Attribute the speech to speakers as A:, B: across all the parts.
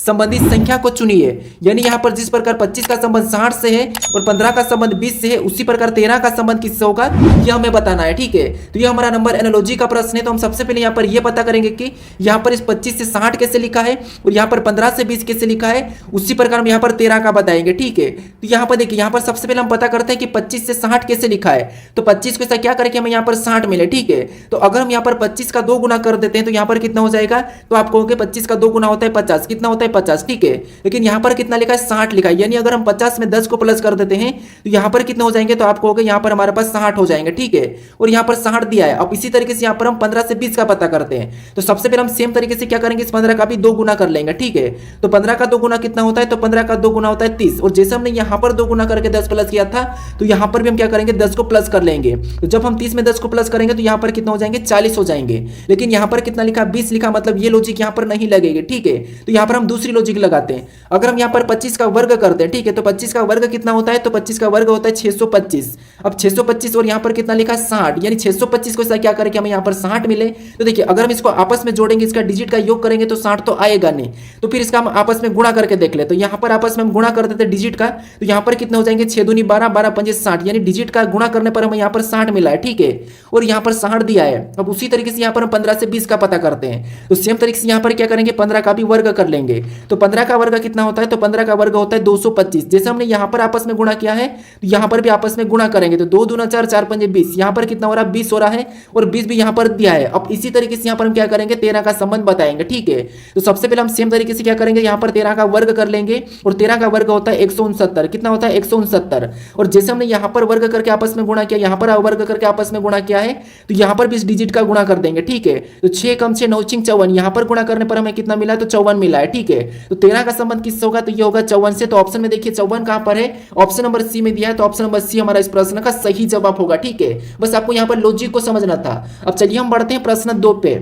A: संबंधित संख्या को चुनिए। यानी यहाँ पर जिस प्रकार 25 का संबंध 60 से है और 15 का संबंध 20 से है, उसी प्रकार 13 का संबंध किससे होगा यह हमें बताना है। ठीक है, तो ये हमारा नंबर एनालॉजी का प्रश्न है। तो हम सबसे पहले यहाँ पर यह पता करेंगे कि यहाँ पर इस 25 से 60 कैसे लिखा है और यहाँ पर 15 से 20 कैसे लिखा है, उसी प्रकार हम यहाँ पर 13 का बताएंगे। ठीक है, तो यहाँ पर देखिए, यहाँ पर सबसे पहले हम पता करते हैं कि 25 से 60 कैसे लिखा है। तो 25 को ऐसा क्या करके हमें यहाँ पर 60 मिले। ठीक है, तो अगर हम यहाँ पर 25 का 2 गुना कर देते हैं तो यहाँ पर कितना हो जाएगा, तो आप कहोगे 25 का 2 गुना होता है 50, कितना होता है 50। ठीक है, लेकिन यहाँ पर कितना लिखा है 60 लिखा है, यानी अगर हम 50 में 10 को प्लस कर देते हैं तो यहाँ पर कितना हो जाएंगे, तो आप कहोगे यहाँ पर हमारे पास 60 हो जाएंगे। ठीक है, और यहाँ पर 60 दिया है। अब इसी तरीके से यहाँ पर हम 15 से 20 का पता करते हैं। तो सबसे पहले हम सेम तरीके से क्या करेंगे, इस 15 का भी 2 गुना कर लेंगे। ठीक है, तो 15 का 2 गुना कितना होता है, तो 15 का 2 गुना होता है 30। और जैसे हमने यहाँ पर 2 गुना करके 10 प्लस किया था, तो यहाँ पर भी हम क्या करेंगे 10 को प्लस कर लेंगे। तो जब हम 30 में 10 को प्लस करेंगे तो यहाँ पर कितना हो जाएंगे 40 हो जाएंगे। लेकिन यहाँ पर कितना लिखा 20 लिखा, मतलब ये लॉजिक यहाँ पर नहीं लगेगी। ठीक है, तो यहाँ पर हम दूसरी लॉजिक लगाते हैं। अगर हम यहाँ पर 25 का वर्ग करते हैं, ठीक है, तो 25 का वर्ग कितना होता है, तो 25 का वर्ग होता है 625। अब 625 और यहाँ पर कितना लिखा 60, यानी 625 को ऐसा क्या करके हमें यहाँ पर 60 मिले। तो देखिए, अगर हम इसको आपस में जोड़ेंगे, इसका डिजिट का योग करेंगे तो 60 तो आएगा नहीं। तो फिर इसका हम आपस में गुणा करके देख ले। तो यहाँ पर आपस में हम गुणा कर देते हैं डिजिट का, तो यहाँ पर कितना हो जाएंगे 6 दूनी 12, 12 पंजे 60, यानी डिजिट का गुणा करने पर हमें यहाँ पर 60 मिला है। ठीक है, और यहाँ पर 60 दिया है। अब उसी तरीके से यहाँ पर हम 15 से 20 का पता करते हैं। तो सेम तरीके से यहाँ पर क्या करेंगे 15 का भी वर्ग कर लेंगे। तो 15 का वर्ग कितना होता है, तो 15 का वर्ग होता है 225। जैसे हमने यहाँ पर आपस में गुणा किया है, तो यहाँ पर भी आपस में गुणा करेंगे। तो 2 दूना 4, 4 पंजे 20, यहाँ पर कितना हो रहा है 20 हो रहा है, और 20 भी यहाँ पर दिया है। अब इसी तरीके से यहाँ पर हम क्या करेंगे 13 का संबंध बताएंगे। ठीक है, तो सबसे पहले हम सेम तरीके से क्या करेंगे, यहाँ पर 13 का वर्ग कर लेंगे। और 13 का वर्ग होता है 169, कितना होता है 169। और जैसे हमने यहाँ पर वर्ग करके आपस में गुणा किया, यहाँ पर वर्ग करके आपस में गुणा किया है, तो यहाँ पर भी इस डिजिट का गुणा कर देंगे। ठीक है, तो 6 कम 6 9 54, यहाँ पर गुणा करने पर हमें कितना मिला, तो 54 मिला है। ठीक है, तो 13 का संबंध किससे होगा, तो ये होगा 54 से। तो ऑप्शन में देखिए 54 कहां पर है, ऑप्शन नंबर सी में दिया है। तो ऑप्शन नंबर सी हमारा इस प्रश्न का सही जवाब होगा। ठीक है, बस आपको यहाँ पर लॉजिक को समझना था। अब चलिए हम बढ़ते हैं प्रश्न 2 पे।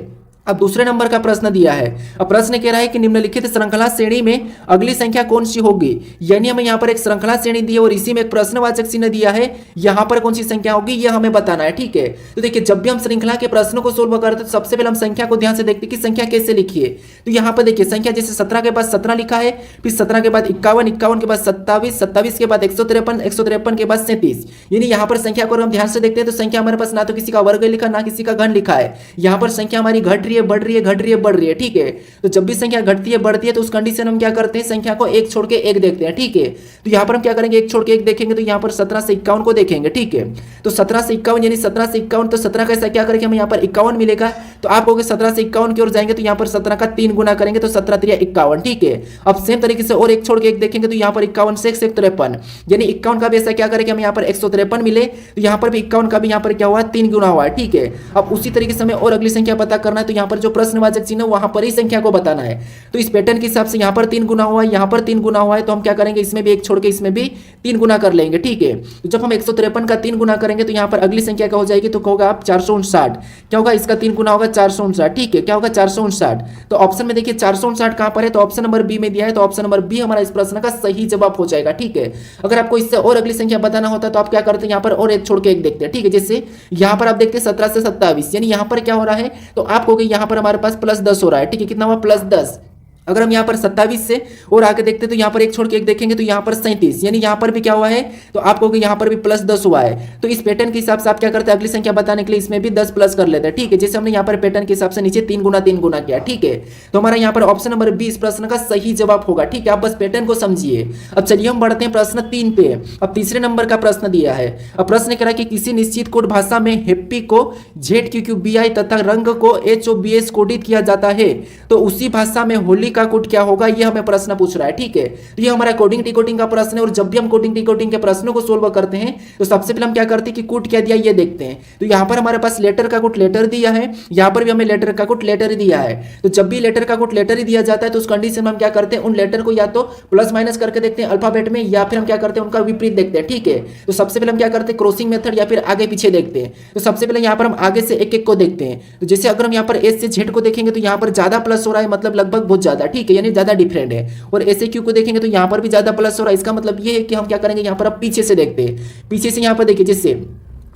A: अब दूसरे नंबर का प्रश्न दिया है। अब प्रश्न कह रहा है कि निम्नलिखित श्रृंखला श्रेणी में अगली संख्या कौन सी होगी। यानी हमें यहाँ पर एक श्रृंखला श्रेणी दी है और इसी में एक प्रश्नवाचक चिन्ह दिया है, यहाँ पर कौन सी संख्या होगी यह हमें बताना है। ठीक है, तो देखिए, जब भी हम श्रृंखला के प्रश्नों को सोल्व करते हैं तो सबसे पहले हम संख्या को ध्यान से देखते हैं कि संख्या कैसे लिखी है। तो यहाँ पर देखिए, संख्या जैसे 17 के बाद 17 लिखा है, फिर 17 के बाद 51, 51 के बाद 27, 27 के बाद 153, 153 के बाद 37। यानी यहाँ पर संख्या को हम ध्यान से देखते हैं तो संख्या हमारे पास ना तो किसी का वर्ग लिखा, ना किसी का घन लिखा है। यहाँ पर संख्या हमारी घट रही है, बढ़ रही है, घट रही है, बढ़ रही है। ठीक है, तो जब भी संख्या घटती है बढ़ती है तो उस कंडीशन हम क्या करते हैं, संख्या को एक छोड़ के एक देखते हैं। ठीक है, तो यहाँ पर हम क्या करेंगे, एक छोड़ के एक देखेंगे। तो यहाँ पर 17 से 51 को देखेंगे। ठीक है, तो 17 से 51 यानी 17 से 51, तो 17 का ऐसा क्या करेंगे हमें यहाँ पर 51 मिलेगा। तो आप कहोगे 17 से 51 की ओर जाएंगे तो यहाँ पर 17 का 3 गुना करेंगे तो 17 3 51। ठीक है, अब सेम तरीके से और एक छोड़ के एक देखेंगे तो यहाँ पर 51 से 153, यानी 51 का भी ऐसा क्या करेंगे हमें यहाँ पर 153 मिले। तो यहाँ पर भी 51 का भी यहाँ पर क्या हुआ है 3 गुना हुआ है। ठीक है, अब उसी तरीके से हमें और अगली संख्या पता करना है। तो यहाँ पर जो प्रश्नवाचक चिन्ह वहां पर ही संख्या को बताना है। तो इस पैटर्न के हिसाब से यहाँ पर 3 गुना हुआ है, यहाँ पर 3 गुना हुआ है, तो हम क्या करेंगे इसमें भी एक छोड़ के इसमें भी 3 गुना कर लेंगे। ठीक है, तो जब हम 153 का 3 गुना करेंगे तो यहाँ पर अगली संख्या क्या हो जाएगी, तो होगा आप 459। क्या होगा, इसका 3 गुना होगा 459। ठीक है, क्या होगा 459। तो ऑप्शन में देखिए 459 कहां पर है, तो ऑप्शन नंबर बी में दिया है। तो ऑप्शन नंबर बी हमारा इस प्रश्न का सही जवाब हो जाएगा। ठीक है, अगर आपको इससे और अगली संख्या बताना होता है तो आप क्या करते हैं, यहाँ पर और एक छोड़ के एक देखते हैं। ठीक है, जैसे यहाँ पर आप देखते हैं 17 से 27, यानी यहाँ पर क्या हो रहा है, तो आप कहोगे यहाँ पर हमारे पास +10 हो रहा है। ठीक है, कितना हुआ +10। अगर हम यहाँ पर 27 से और आगे देखते तो यहाँ पर एक छोड़ के एक देखेंगे तो यहाँ पर 37, यानी यहाँ पर भी क्या हुआ है, तो आप कहोगे यहाँ पर भी +10 हुआ है। तो इस पैटर्न के हिसाब से आप क्या करते हैं, अगली संख्या बताने के लिए इसमें भी 10 प्लस कर लेते हैं। ठीक है, जैसे हमने यहाँ पर पैटर्न के हिसाब से नीचे 3 गुना किया। ठीक है, तो हमारा यहाँ पर ऑप्शन नंबर बी इस प्रश्न का सही जवाब होगा। ठीक है, आप बस पैटर्न को समझिए। अब चलिए हम बढ़ते हैं प्रश्न 3 पे। अब तीसरे नंबर का प्रश्न दिया है। अब प्रश्न कह रहा है कि किसी निश्चित कोड भाषा में हैप्पी को ZQQBI तथा रंग को HOBS कोडित किया जाता है, तो उसी भाषा में होली का कोड क्या होगा, ये हमें प्रश्न पूछ रहा है। ठीक है, तो ये हमारा कोडिंग डिकोडिंग का प्रश्न है। और जब भी हम कोडिंग डिकोडिंग के प्रश्नों को सोल्व करते हैं तो सबसे पहले हम क्या करते हैं कि कोड क्या दिया ये देखते हैं। तो यहाँ पर हमारे पास लेटर का कोड लेटर दिया है, यहाँ पर भी हमें लेटर का कोड लेटर ही दिया है। तो जब भी लेटर का कोड लेटर ही दिया जाता है तो उस कंडीशन में हम क्या करते हैं, उन लेटर को या तो प्लस माइनस करके देखते हैं अल्फाबेट में, या फिर हम क्या करते हैं उनका विपरीत देखते हैं। ठीक है, तो सबसे पहले हम क्या करते हैं क्रॉसिंग मेथड या फिर आगे पीछे देखते हैं। तो सबसे पहले यहाँ पर हम आगे से एक एक को देखते हैं। तो जैसे अगर हम यहाँ पर एस से जेड को देखेंगे तो यहाँ पर ज्यादा प्लस हो रहा है, मतलब लगभग बहुत ज्यादा। ठीक है, यानी ज्यादा डिफरेंट है। और ऐसे क्यू को देखेंगे तो यहाँ पर भी ज्यादा प्लस हो रहा है। इसका मतलब ये है कि हम क्या करेंगे, यहाँ पर अब पीछे से देखते हैं। पीछे से यहाँ पर देखिए, जैसे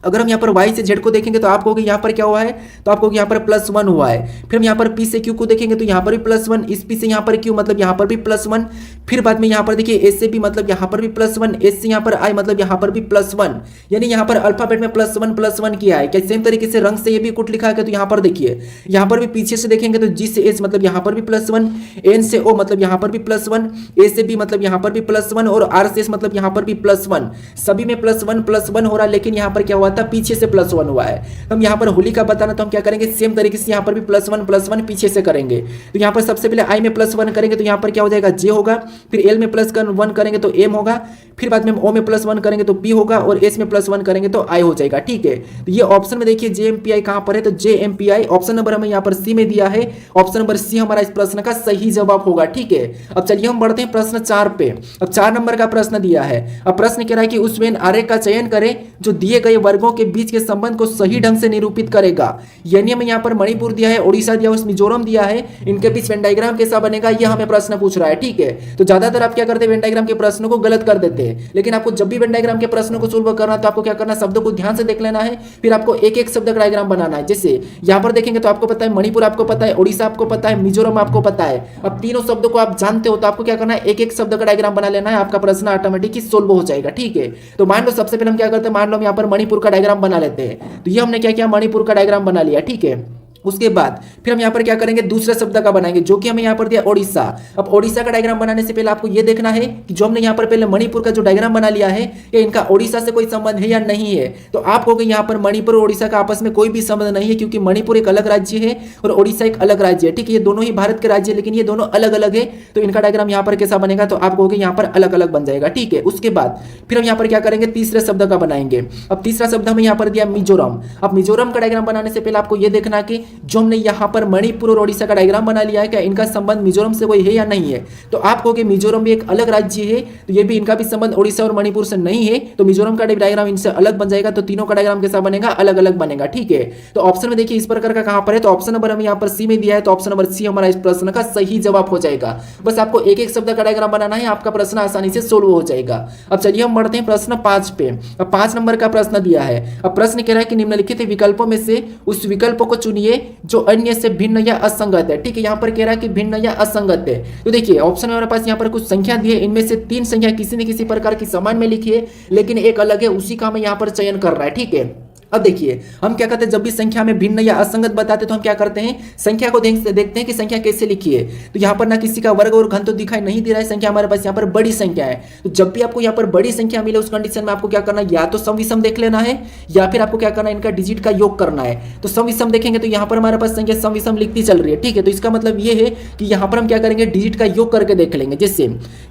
A: अगर हम यहाँ पर y से z को देखेंगे तो आप कहोगे यहाँ पर क्या हुआ है, तो आप कहोगे यहाँ पर +1 हुआ है। फिर हम यहाँ पर p से q को देखेंगे तो यहाँ पर भी +1, इस p से यहाँ पर q मतलब यहाँ पर भी +1। फिर बाद में यहाँ पर देखिए s से b मतलब यहाँ पर भी +1, s से यहाँ पर i मतलब यहाँ पर भी +1, यानी यहाँ पर अल्फाबेट में +1 किया है। क्या सेम तरीके से रंग से ये भी कुछ लिखा है, तो यहाँ पर देखिए यहाँ पर भी पीछे से देखेंगे तो g से h मतलब यहाँ पर भी +1, n से o मतलब यहाँ पर भी +1, a से b मतलब यहाँ पर भी +1 और r से s मतलब यहाँ पर भी +1। सभी में +1 हो रहा है, लेकिन यहाँ पर क्या हुआ था, पीछे से +1 हुआ है। हम यहाँ पर होली का बताना, तो हम क्या करेंगे, सेम तरीके से यहाँ पर भी +1 पीछे से करेंगे। तो यहाँ पर सबसे पहले i में +1 करेंगे तो यहाँ पर क्या हो जाएगा, j होगा। फिर l में +1 करेंगे तो m होगा। फिर बाद में हम o में +1 करेंगे तो p होगा और s में +1 करेंगे तो i हो जाएगा। ठीक है, तो ये ऑप्शन में देखिए JMPI कहाँ पर है, तो JMPI ऑप्शन नंबर हमें यहाँ पर C में दिया है। ऑप्शन नंबर C हमारा इस प्रश्न का सही जवाब होगा। ठीक है, अब चलिए हम बढ़ते हैं प्रश्न 4 पे। अब 4 नंबर का प्रश्न दिया है। अब प्रश्न कह रहा है कि उस वेन आरेख का चयन करें जो दिए गए वर्गों के बीच के संबंध को सही ढंग से निरूपित करेगा। यानी हमें यहाँ पर मणिपुर दिया है, उड़ीसा दिया है, मिजोरम दिया है, इनके बीच वेन डायग्राम कैसा बनेगा ये हमें प्रश्न पूछ रहा है। ठीक है, तो ज्यादातर आप क्या करते हैं, वेन डायग्राम के प्रश्नों को गलत कर देते हैं। लेकिन आपको जब भी वेन डायग्राम के प्रश्नों को सोल्व करना है तो आपको क्या करना है, शब्दों को ध्यान से देख लेना है, फिर आपको एक एक शब्द का डायग्राम बनाना है। जैसे यहाँ पर देखेंगे तो आपको पता है मणिपुर आपको पता है, उड़ीसा आपको पता है, मिजोरम आपको पता है। अब तीनों शब्दों को आप जानते हो तो आपको क्या करना है, एक एक शब्द का डायग्राम बना लेना है, आपका प्रश्न ऑटोमेटिक सोल्व हो जाएगा। ठीक है, तो मान लो सबसे पहले हम क्या करते हैं, मान लो हम यहाँ पर मणिपुर का डायग्राम बना लेते हैं। तो ये हमने क्या किया, मणिपुर का डायग्राम बना लिया। ठीक है, उसके बाद फिर हम यहाँ पर क्या करेंगे, दूसरे शब्द का बनाएंगे जो कि हमें यहाँ पर दिया ओडिशा। अब ओडिशा का डायग्राम बनाने से पहले आपको ये देखना है कि जो हमने यहाँ पर पहले मणिपुर का जो डायग्राम बना लिया है कि इनका ओडिशा से कोई संबंध है या नहीं है। तो आप कहोगे यहाँ पर मणिपुर और ओडिशा का आपस में कोई भी संबंध नहीं है, क्योंकि मणिपुर एक अलग राज्य है और ओडिशा एक अलग राज्य है। ठीक है, ये दोनों ही भारत के राज्य है, लेकिन ये दोनों अलग अलग है। तो इनका डायग्राम यहाँ पर कैसा बनेगा, तो आप कहोगे यहाँ पर अलग अलग बन जाएगा। ठीक है, उसके बाद फिर हम यहाँ पर क्या करेंगे, तीसरे शब्द का बनाएंगे। अब तीसरा शब्द हमें यहाँ पर दिया मिजोरम। अब मिजोरम का डायग्राम बनाने से पहले आपको ये देखना कि जो हमने यहाँ पर मणिपुर और ओडिशा का डायग्राम बना लिया है, क्या इनका संबंध मिजोरम से कोई है या नहीं है। तो आप कहोगे मिजोरम भी एक अलग राज्य है, तो ये भी इनका भी संबंध ओडिशा और मणिपुर से नहीं है, तो मिजोरम का डायग्राम इनसे अलग बन जाएगा। तो तीनों का डायग्राम कैसा बनेगा, अलग अलग बनेगा। ठीक है, तो ऑप्शन में देखिए इस प्रकार का कहां पर है, तो ऑप्शन नंबर हमें यहाँ पर सी में दिया है, तो ऑप्शन नंबर सी हमारा इस प्रश्न का सही जवाब हो जाएगा। बस आपको एक एक शब्द का डायग्राम बनाना है, आपका प्रश्न आसानी से सोल्व हो जाएगा। अब चलिए हम बढ़ते हैं प्रश्न 5 पे। अब 5 नंबर का प्रश्न दिया है। अब प्रश्न कह रहा है कि निम्नलिखित विकल्पों में से उस विकल्प को चुनिए जो अन्य से भिन्न या असंगत है। ठीक है, यहाँ पर कह रहा है कि भिन्न या असंगत है। तो देखिए ऑप्शन में हमारे पास यहाँ पर कुछ संख्या दी है, इनमें से 3 संख्या किसी न किसी प्रकार की समान में लिखी है, लेकिन एक अलग है, उसी का हमें यहाँ पर चयन कर रहा है। ठीक है, अब देखिए हम क्या करते हैं, जब भी संख्या में भिन्न या असंगत बताते तो हम क्या करते हैं, संख्या को देखते हैं कि संख्या कैसे लिखी है। तो यहाँ पर ना किसी का वर्ग और घन तो दिखाई नहीं दे रहा है, संख्या हमारे पास यहाँ पर बड़ी संख्या है। तो जब भी आपको यहाँ पर बड़ी संख्या मिले उस कंडीशन में आपको क्या करना है, या तो सम विषम देख लेना है या फिर आपको क्या करना है, इनका डिजिट का योग करना है। तो सम विषम देखेंगे तो यहाँ पर हमारे पास संख्या सम विषम लिखती चल रही है। ठीक है, तो इसका मतलब ये है कि यहाँ पर हम क्या करेंगे, डिजिट का योग करके देख लेंगे। जैसे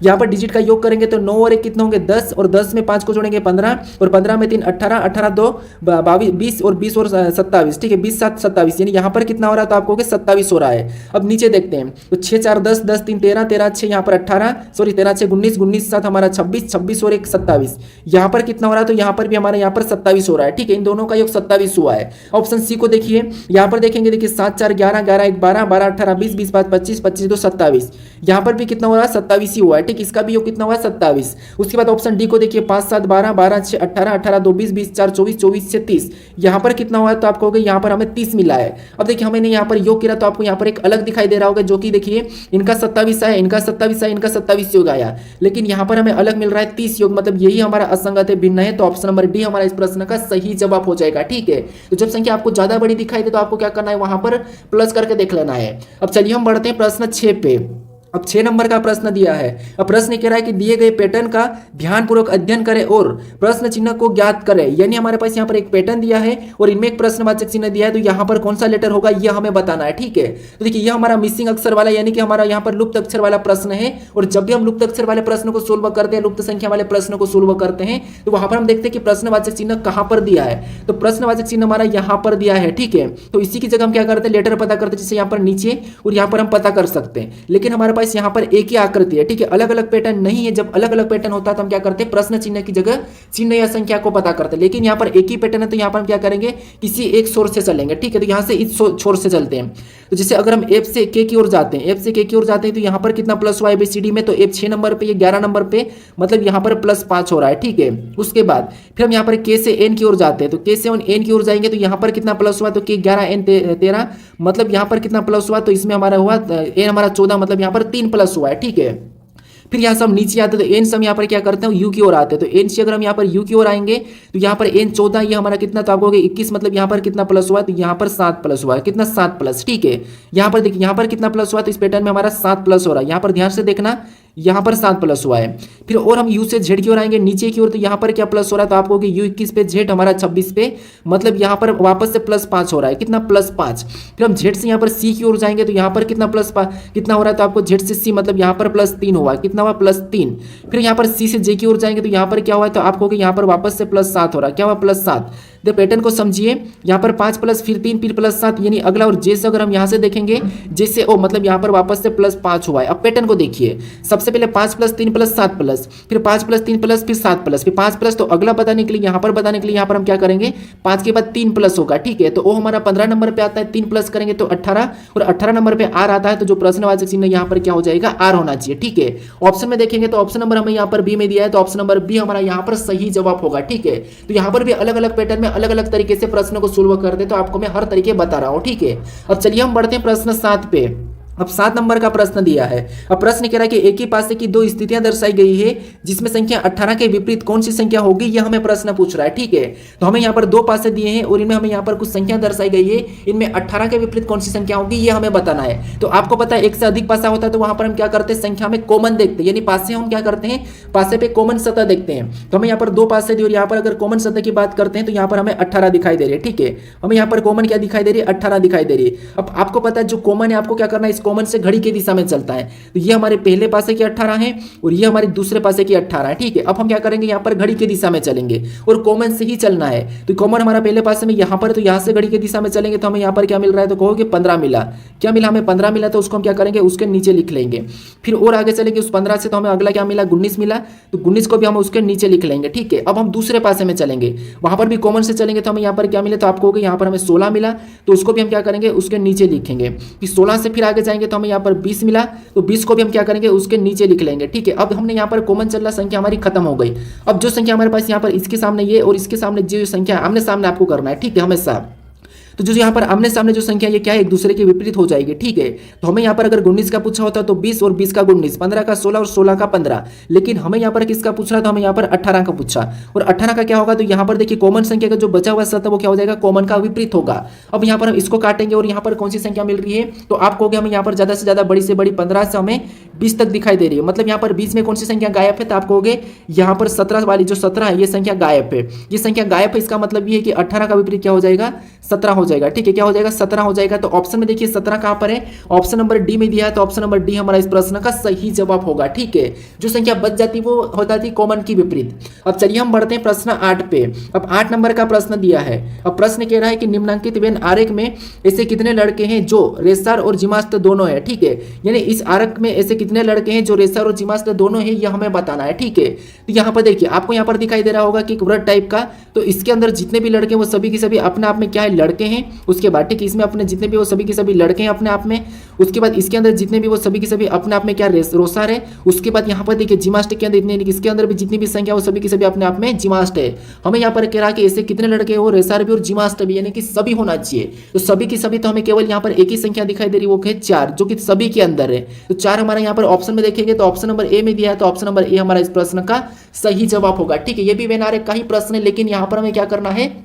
A: यहाँ पर डिजिट का योग करेंगे तो 9 और 1 कितने होंगे, 10, और 10 में 5 को जोड़ेंगे 15, और 15 में 3 18, 18 2 22, 20 और 20 और 27। ठीक है, 20 7 27, यानी यहाँ पर कितना हो रहा है, तो आपको 27 हो रहा है। अब नीचे देखते हैं तो 6 4 10, 10 3 13, 13 6 यहाँ पर 18, सॉरी 13 6 19, 19 7 हमारा 26, 26 और 1 27। यहाँ पर कितना हो रहा है, तो यहाँ पर भी हमारे यहाँ पर 27 हो रहा है। ठीक है, इन दोनों का योग 27 हुआ है। ऑप्शन सी को देखिए, यहाँ पर देखेंगे, देखिए 7 4 11, 11 1 12, 12 18 20, 20 5 25, 25 2 27। यहाँ पर भी कितना हो रहा है, 27 ही हुआ है। ठीक, इसका भी योग कितना हुआ है, 27। उसके बाद ऑप्शन डी को देखिए, 5 7 12, 12 6 18, 18 2 20, 20 4 24, 24 से 30। यहाँ पर कितना हुआ है, तो आप कहोगे यहाँ पर हमें 30 मिला है। अब देखिए हमने यहाँ पर योग किया तो आपको यहाँ पर एक अलग दिखाई दे रहा होगा, जो कि देखिए इनका 27 है, इनका 27 है, इनका 27 योग आया, लेकिन यहाँ पर हमें अलग मिल रहा है 30 योग, मतलब यही हमारा असंगत है, भिन्न है। तो ऑप्शन नंबर डी हमारा इस प्रश्न का सही जवाब हो जाएगा। ठीक है, तो जब संख्या आपको ज्यादा बड़ी दिखाई दे तो आपको क्या करना है, वहां पर प्लस करके देख लेना है। अब चलिए हम बढ़ते हैं प्रश्न 6 पे। अब 6 नंबर का प्रश्न दिया है। अब प्रश्न कह रहा है कि दिए गए पैटर्न का ध्यानपूर्वक अध्ययन करें और प्रश्न चिन्ह को ज्ञात करें। यानी हमारे पास यहाँ पर एक पैटर्न दिया है और इनमें एक प्रश्नवाचक चिन्ह दिया है, तो यहाँ पर कौन सा लेटर होगा यह हमें बताना है। ठीक है, तो देखिए यह हमारा मिसिंग अक्षर वाला, यानी कि हमारा यहाँ पर लुप्त अक्षर वाला प्रश्न है। और जब भी हम लुप्त अक्षर वाले प्रश्न को सोल्व करते हैं, लुप्त संख्या वाले प्रश्न को सोल्व करते हैं, तो वहां पर हम देखते हैं कि प्रश्नवाचक चिन्ह कहाँ पर दिया है। तो प्रश्नवाचक चिन्ह हमारा यहाँ पर दिया है। ठीक है, तो इसी की जगह हम क्या करते हैं, लेटर पता करते हैं, जैसे यहाँ पर नीचे, और यहाँ पर हम पता कर सकते हैं। लेकिन हमारे पास पास यहाँ पर एक ही आकृति है, ठीक है, अलग अलग पैटर्न नहीं है। जब अलग अलग पैटर्न होता है तो हम क्या करते हैं, प्रश्न चिन्ह की जगह चिन्ह या संख्या को पता करते हैं। लेकिन यहाँ पर एक ही पैटर्न है तो यहाँ पर हम क्या करेंगे, किसी एक सोर्स से चलेंगे, ठीक है। तो यहाँ से इस छोर से चलते हैं। तो जैसे अगर हम एफ से के की ओर जाते हैं, एफ से के की ओर जाते हैं तो यहाँ पर कितना प्लस हुआ ABCD में, तो एफ 6 नंबर पे, ये 11 नंबर पे, मतलब यहाँ पर +5 हो रहा है, ठीक है। उसके बाद फिर हम यहाँ पर के से एन की ओर जाते हैं, तो के से एन की ओर जाएंगे तो यहाँ पर कितना प्लस हुआ, तो के 11 एन 13, मतलब यहाँ पर कितना प्लस हुआ, तो इसमें हमारा हुआ एन हमारा 14, मतलब यहाँ पर 3 प्लस हुआ है, ठीक है। फिर यहाँ से हम नीचे आते हैं तो एन से हम यहाँ पर क्या करते हैं, यू की ओर आते हैं। तो एन से अगर हम यहाँ पर यू की ओर आएंगे तो यहाँ पर एन 14, ये हमारा कितना, तो आपको 21, मतलब यहाँ पर कितना प्लस हुआ है, तो यहाँ पर 7 प्लस हुआ है, कितना 7 प्लस, ठीक है। यहाँ पर देखिए यहाँ पर कितना प्लस हुआ, तो इस पैटर्न में हमारा 7 प्लस हो रहा है, यहाँ पर ध्यान से देखना, यहाँ पर 7 प्लस हुआ है। फिर और हम यू से जेड की ओर आएंगे नीचे की ओर, तो यहाँ पर क्या प्लस हो रहा है, तो आपको यू 21 पे, जेड हमारा 26 पे, मतलब यहाँ पर वापस से +5 हो रहा है, कितना +5। फिर हम जेड से यहाँ पर सी की ओर जाएंगे तो यहाँ पर कितना कितना हो रहा है, तो आपको जेड से सी, मतलब यहाँ पर +3 हुआ, कितना हुआ, +3। फिर यहाँ पर सी से जे की ओर जाएंगे तो यहाँ पर क्या हुआ है, तो आपको यहाँ पर वापस से +7 हो रहा है, क्या हुआ, +7। तो पैटर्न को समझिए, यहाँ पर 5 प्लस फिर 3 फिर +7, यानी अगला। और जैसे अगर हम यहाँ से देखेंगे, जैसे ओ मतलब यहाँ पर वापस से +5 हुआ है। अब पैटर्न को देखिए, सबसे पहले 5 प्लस 3 प्लस 7 प्लस, फिर 5 प्लस 3 प्लस, फिर 7 प्लस, फिर 5 प्लस, तो अगला बताने के लिए यहाँ पर बताने के लिए यहाँ पर हम क्या करेंगे, 5 के बाद 3 प्लस होगा, ठीक है। तो वो हमारा 15 नंबर पे आता है, 3 प्लस करेंगे तो 18, और 18 नंबर पे आर आता है, तो जो प्रश्नवाचक चिन्ह यहाँ पर क्या हो जाएगा, आर होना चाहिए, ठीक है। ऑप्शन में देखेंगे तो ऑप्शन नंबर हमें यहाँ पर बी में दिया है, तो ऑप्शन नंबर बी हमारा यहाँ पर सही जवाब होगा, ठीक है। तो यहाँ पर भी अलग अलग पैटर्न में अलग अलग तरीके से प्रश्न को सोल्व कर दे, तो आपको मैं हर तरीके बता रहा हूं, ठीक है। अब चलिए हम बढ़ते हैं प्रश्न 7 पे। अब 7 नंबर का प्रश्न दिया है। अब प्रश्न कह रहा है कि एक ही पासे की दो स्थितियां दर्शाई गई है जिसमें संख्या 18 के विपरीत कौन सी संख्या होगी, यह हमें प्रश्न पूछ रहा है, ठीक है। तो हमें यहाँ पर दो पासे दिए हैं और इनमें हमें यहाँ पर कुछ संख्या दर्शाई गई है, इनमें 18 के विपरीत कौन सी संख्या होगी यह हमें बताना है। तो आपको पता है एक से अधिक पासा होता है तो वहां पर हम क्या करते हैं, संख्या में कॉमन देखते हैं, यानी पासे हम क्या करते हैं, पासे पे कॉमन सतह देखते हैं। तो हमें यहाँ पर दो पासे दिए और यहाँ पर अगर कॉमन सतह की बात करते हैं तो यहाँ पर हमें 18 दिखाई दे रही है, ठीक है। हमें यहाँ पर कॉमन क्या दिखाई दे रही है, 18 दिखाई दे रही है। अब आपको पता है जो कॉमन है आपको क्या करना है, इस कॉमन से घड़ी के दिशा में चलता है। तो ये हमारे पहले पासे की 18 है और ये हमारे दूसरे पासे की 18 है, ठीक है। अब हम क्या करेंगे, यहाँ पर घड़ी की दिशा में चलेंगे और कॉमन से ही चलना है। तो कॉमन हमारा पहले पासे में यहाँ पर, तो यहाँ से घड़ी की दिशा में चलेंगे तो हमें यहाँ पर क्या मिल रहा है, तो कहोगे 15 मिला। क्या मिला, हमें 15 मिला, तो उसको हम क्या करेंगे, उसके नीचे लिख लेंगे। फिर और आगे चलेंगे उस 15 से, तो हमें अगला क्या मिला, 19 मिला, तो 19 को भी हम उसके नीचे लिख लेंगे, ठीक है। अब हम दूसरे पासे में चलेंगे, वहां पर भी कॉमन से चलेंगे तो हमें यहाँ पर क्या मिले, तो आपको यहाँ पर हमें 16 मिला, तो उसको भी हम क्या करेंगे, उसके नीचे लिखेंगे। फिर 16 से फिर आगे जाएंगे तो हमें यहाँ पर 20 मिला, तो 20 को भी हम क्या करेंगे, उसके नीचे लिख लेंगे, ठीक है। अब हमने यहाँ पर कॉमन चल रहा संख्या हमारी खत्म हो गई। अब जो संख्या हमारे पास यहाँ पर इसके सामने ये और इसके सामने जो संख्या आमने सामने आपको करना है, ठीक है, हमेशा। तो जो यहाँ पर आमने सामने जो संख्या ये क्या है, एक दूसरे के विपरीत हो जाएगी, ठीक है। तो हमें यहाँ पर अगर 19 का पूछा होता तो 20 और 20 का 19, 15 का 16 और 16 का 15, लेकिन हमें यहाँ पर किसका पूछ रहा था, हमें यहाँ पर 18 का पूछा। और 18 का क्या होगा, तो यहाँ पर देखिए कॉमन संख्या का जो बचा हुआ सतह वो क्या हो जाएगा, कॉमन का विपरीत होगा। अब यहाँ पर हम इसको काटेंगे और यहाँ पर कौन सी संख्या मिल रही है, तो आपको हमें यहाँ पर ज्यादा से ज्यादा बड़ी से बड़ी 15 से हमें 20 तक दिखाई दे रही है, मतलब यहाँ पर 20 में कौन सी संख्या गायब है, तो आप कहोगे यहाँ पर 17 वाली जो 17 है ये संख्या गायब है, ये संख्या गायब है। इसका मतलब ये है कि 18 का विपरीत क्या हो जाएगा, 17 हो जाएगा, ठीक है। क्या हो जाएगा, 17 हो जाएगा। तो ऑप्शन में देखिए 17 कहां पर है, ऑप्शन नंबर डी में दिया है, तो ऑप्शन नंबर डी हमारा इस प्रश्न का सही जवाब होगा, ठीक है। जो संख्या बच जाती वो हो जाती कॉमन की विपरीत। अब चलिए हम बढ़ते हैं प्रश्न 8 पे। अब 8 नंबर का प्रश्न दिया है। अब प्रश्न कह रहा है कि निम्नांकित वेन आरेख में ऐसे कितने लड़के हैं जो रेसार और जिमास्त दोनों है, ठीक है। यानी इस आरेख में ऐसे कितने लड़के हैं जो रेसार और जिमास्त दोनों है, यह हमें बताना है, ठीक है। तो यहाँ पर देखिए आपको यहाँ पर दिखाई दे रहा होगा कि एक वृत्त टाइप का, तो इसके अंदर जितने भी लड़के वो सभी के सभी अपने आप में क्या है, लड़के हैं। उसके बाद ठीक इसमें अपने जितने भी वो सभी के सभी लड़के हैं अपने आप में। उसके बाद इसके अंदर जितने भी वो सभी के सभी अपने आप में क्या रोसार है। उसके बाद यहाँ पर देखिए जिमास्ट के अंदर इतने, इसके अंदर भी जितनी भी संख्या वो सभी के सभी अपने आप में जिमास्ट है। हमें यहाँ पर कह रहा है कि ऐसे कितने लड़के हो, रेसार भी और जिमास्ट भी, यानी कि सभी होना चाहिए। तो सभी की सभी, तो हमें केवल यहाँ पर एक ही संख्या दिखाई दे रही है, वो है 4, जो कि सभी के अंदर है। तो 4 हमारा यहाँ पर ऑप्शन में देखेंगे तो ऑप्शन नंबर ए में दिया है, तो ऑप्शन नंबर ए हमारा इस प्रश्न का सही जवाब होगा, ठीक है। ये भी वेन आरेख का ही प्रश्न है, लेकिन यहाँ पर हमें क्या करना है,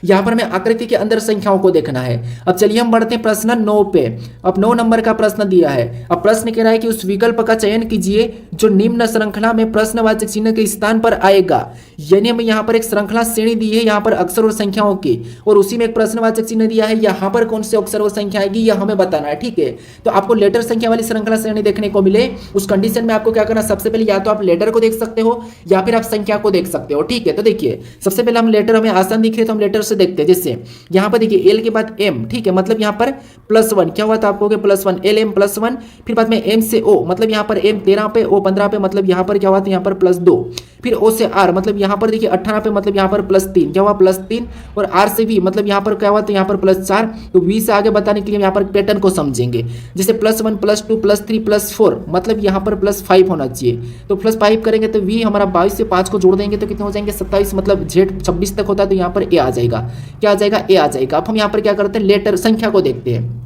A: यहाँ पर हमें आकृति के अंदर संख्याओं को देखना है। अब चलिए हम बढ़ते हैं प्रश्न 9 पे। अब 9 नंबर का प्रश्न दिया है। अब प्रश्न कह रहा है कि उस विकल्प का चयन कीजिए जो निम्न श्रृंखला में प्रश्नवाचक चिन्ह के स्थान पर आएगा। यानी हमें यहाँ पर एक श्रृंखला श्रेणी दी है यहाँ पर अक्षर और संख्याओं की, और उसी में एक प्रश्नवाचक चिन्ह दिया है, यहाँ पर कौन से अक्षर और संख्या आएगी यह हमें बताना है। ठीक है, तो आपको लेटर संख्या वाली श्रृंखला श्रेणी देखने को मिले उस कंडीशन में आपको क्या करना, सबसे पहले या तो आप लेटर को देख सकते हो या फिर आप संख्या को देख सकते हो। ठीक है, तो देखिए सबसे पहले हम लेटर, हमें आसान दिख रहे तो हम लेटर से देखते हैं। जैसे यहाँ पर देखिए एल के बाद एम, ठीक है, मतलब यहाँ पर +1 क्या हुआ था आपको +1 एल एम +1, फिर बाद में एम से ओ, मतलब यहाँ पर एम 13 पे ओ 15 पे, मतलब यहाँ पर क्या हुआ था यहाँ पर +2, फिर ओ से आर, मतलब यहाँ पर देखिए 18 पे, मतलब यहाँ पर +3 क्या हुआ +3, और आर से वी, मतलब यहाँ पर क्या हुआ तो यहाँ पर +4। तो वी से आगे बताने के लिए यहाँ पर पैटर्न को समझेंगे। जैसे +1 +2 +3 +4, मतलब यहाँ पर +5 होना चाहिए। तो +5 करेंगे तो वी हमारा 22 से 5 को जोड़ देंगे तो कितने हो जाएंगे 27, मतलब जेड 26 तक होता है तो यहाँ पर ए आ जाएगा। क्या आ जाएगा, ए आ जाएगा। अब हम यहाँ पर क्या करते हैं, लेटर संख्या को देखते हैं।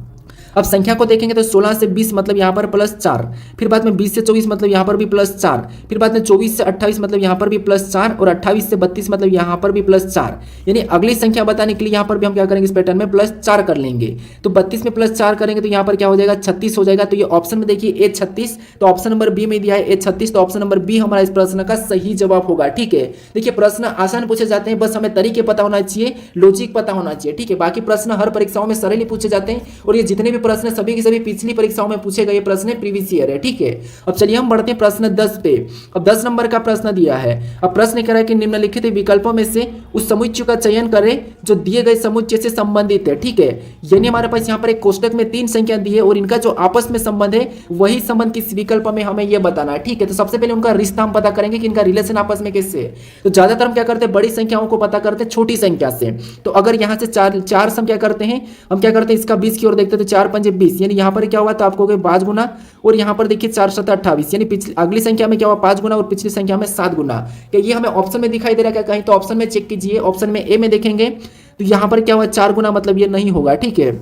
A: अब संख्या को देखेंगे तो 16 से 20, मतलब यहाँ पर +4, फिर बाद में 20 से 24, मतलब यहाँ पर भी +4, फिर बाद में 24 से 28, मतलब यहाँ पर भी +4, और 28 से 32, मतलब यहाँ पर भी +4। यानी अगली संख्या बताने के लिए यहाँ पर भी हम क्या करेंगे, इस पैटर्न में +4 कर लेंगे। तो 32 में +4 करेंगे तो यहाँ पर क्या हो जाएगा 36 हो जाएगा। तो ये ऑप्शन में देखिए A36, तो ऑप्शन नंबर बी में दिया है A36, तो ऑप्शन नंबर बी हमारा इस प्रश्न का सही जवाब होगा। ठीक है, देखिए प्रश्न आसान पूछे जाते हैं, बस हमें तरीके पता होना चाहिए, लॉजिक पता होना चाहिए। ठीक है, बाकी प्रश्न हर परीक्षाओं में सरल ही पूछे जाते हैं, और ये जितने भी प्रश्न सभी के सभी पिछली परीक्षाओं में पूछे गए प्रश्न प्रीवियस ईयर है। ठीक है, अब चलिए हम बढ़ते हैं प्रश्न 10 पे। अब 10 नंबर का प्रश्न दिया है। अब प्रश्न कह रहा है कि निम्नलिखित विकल्पों में से उस समुच्चय का चयन करें जो दिए गए समुच्चय से संबंधित है। ठीक है, यानी हमारे पास यहाँ पर एक कोष्टक में 3 संख्या दी है और इनका जो आपस में संबंध है वही संबंध किस विकल्प में हमें यह बताना है। ठीक है, तो सबसे पहले उनका रिश्ता हम पता करेंगे कि इनका रिलेशन आपस में कैसे है। तो ज्यादातर हम क्या करते हैं, बड़ी संख्याओं को पता करते हैं छोटी संख्या से। तो अगर यहाँ से चार हम क्या करते हैं, हम क्या करते हैं इसका 20 की ओर देखते हैं, तो 4 पंजे 20, यानी यहाँ पर क्या हुआ तो आपको 5 गुना, और यहाँ पर देखिए 4 7 28, यानी पिछली अगली संख्या में क्या हुआ 5 गुना और पिछली संख्या में 7 गुना। क्या ये हमें ऑप्शन में दिखाई दे रहा है क्या कहीं, तो ऑप्शन में चेक कीजिए। ऑप्शन में ए में देखेंगे तो यहाँ पर क्या हुआ 4 गुना, मतलब ये नहीं होगा। ठीक है,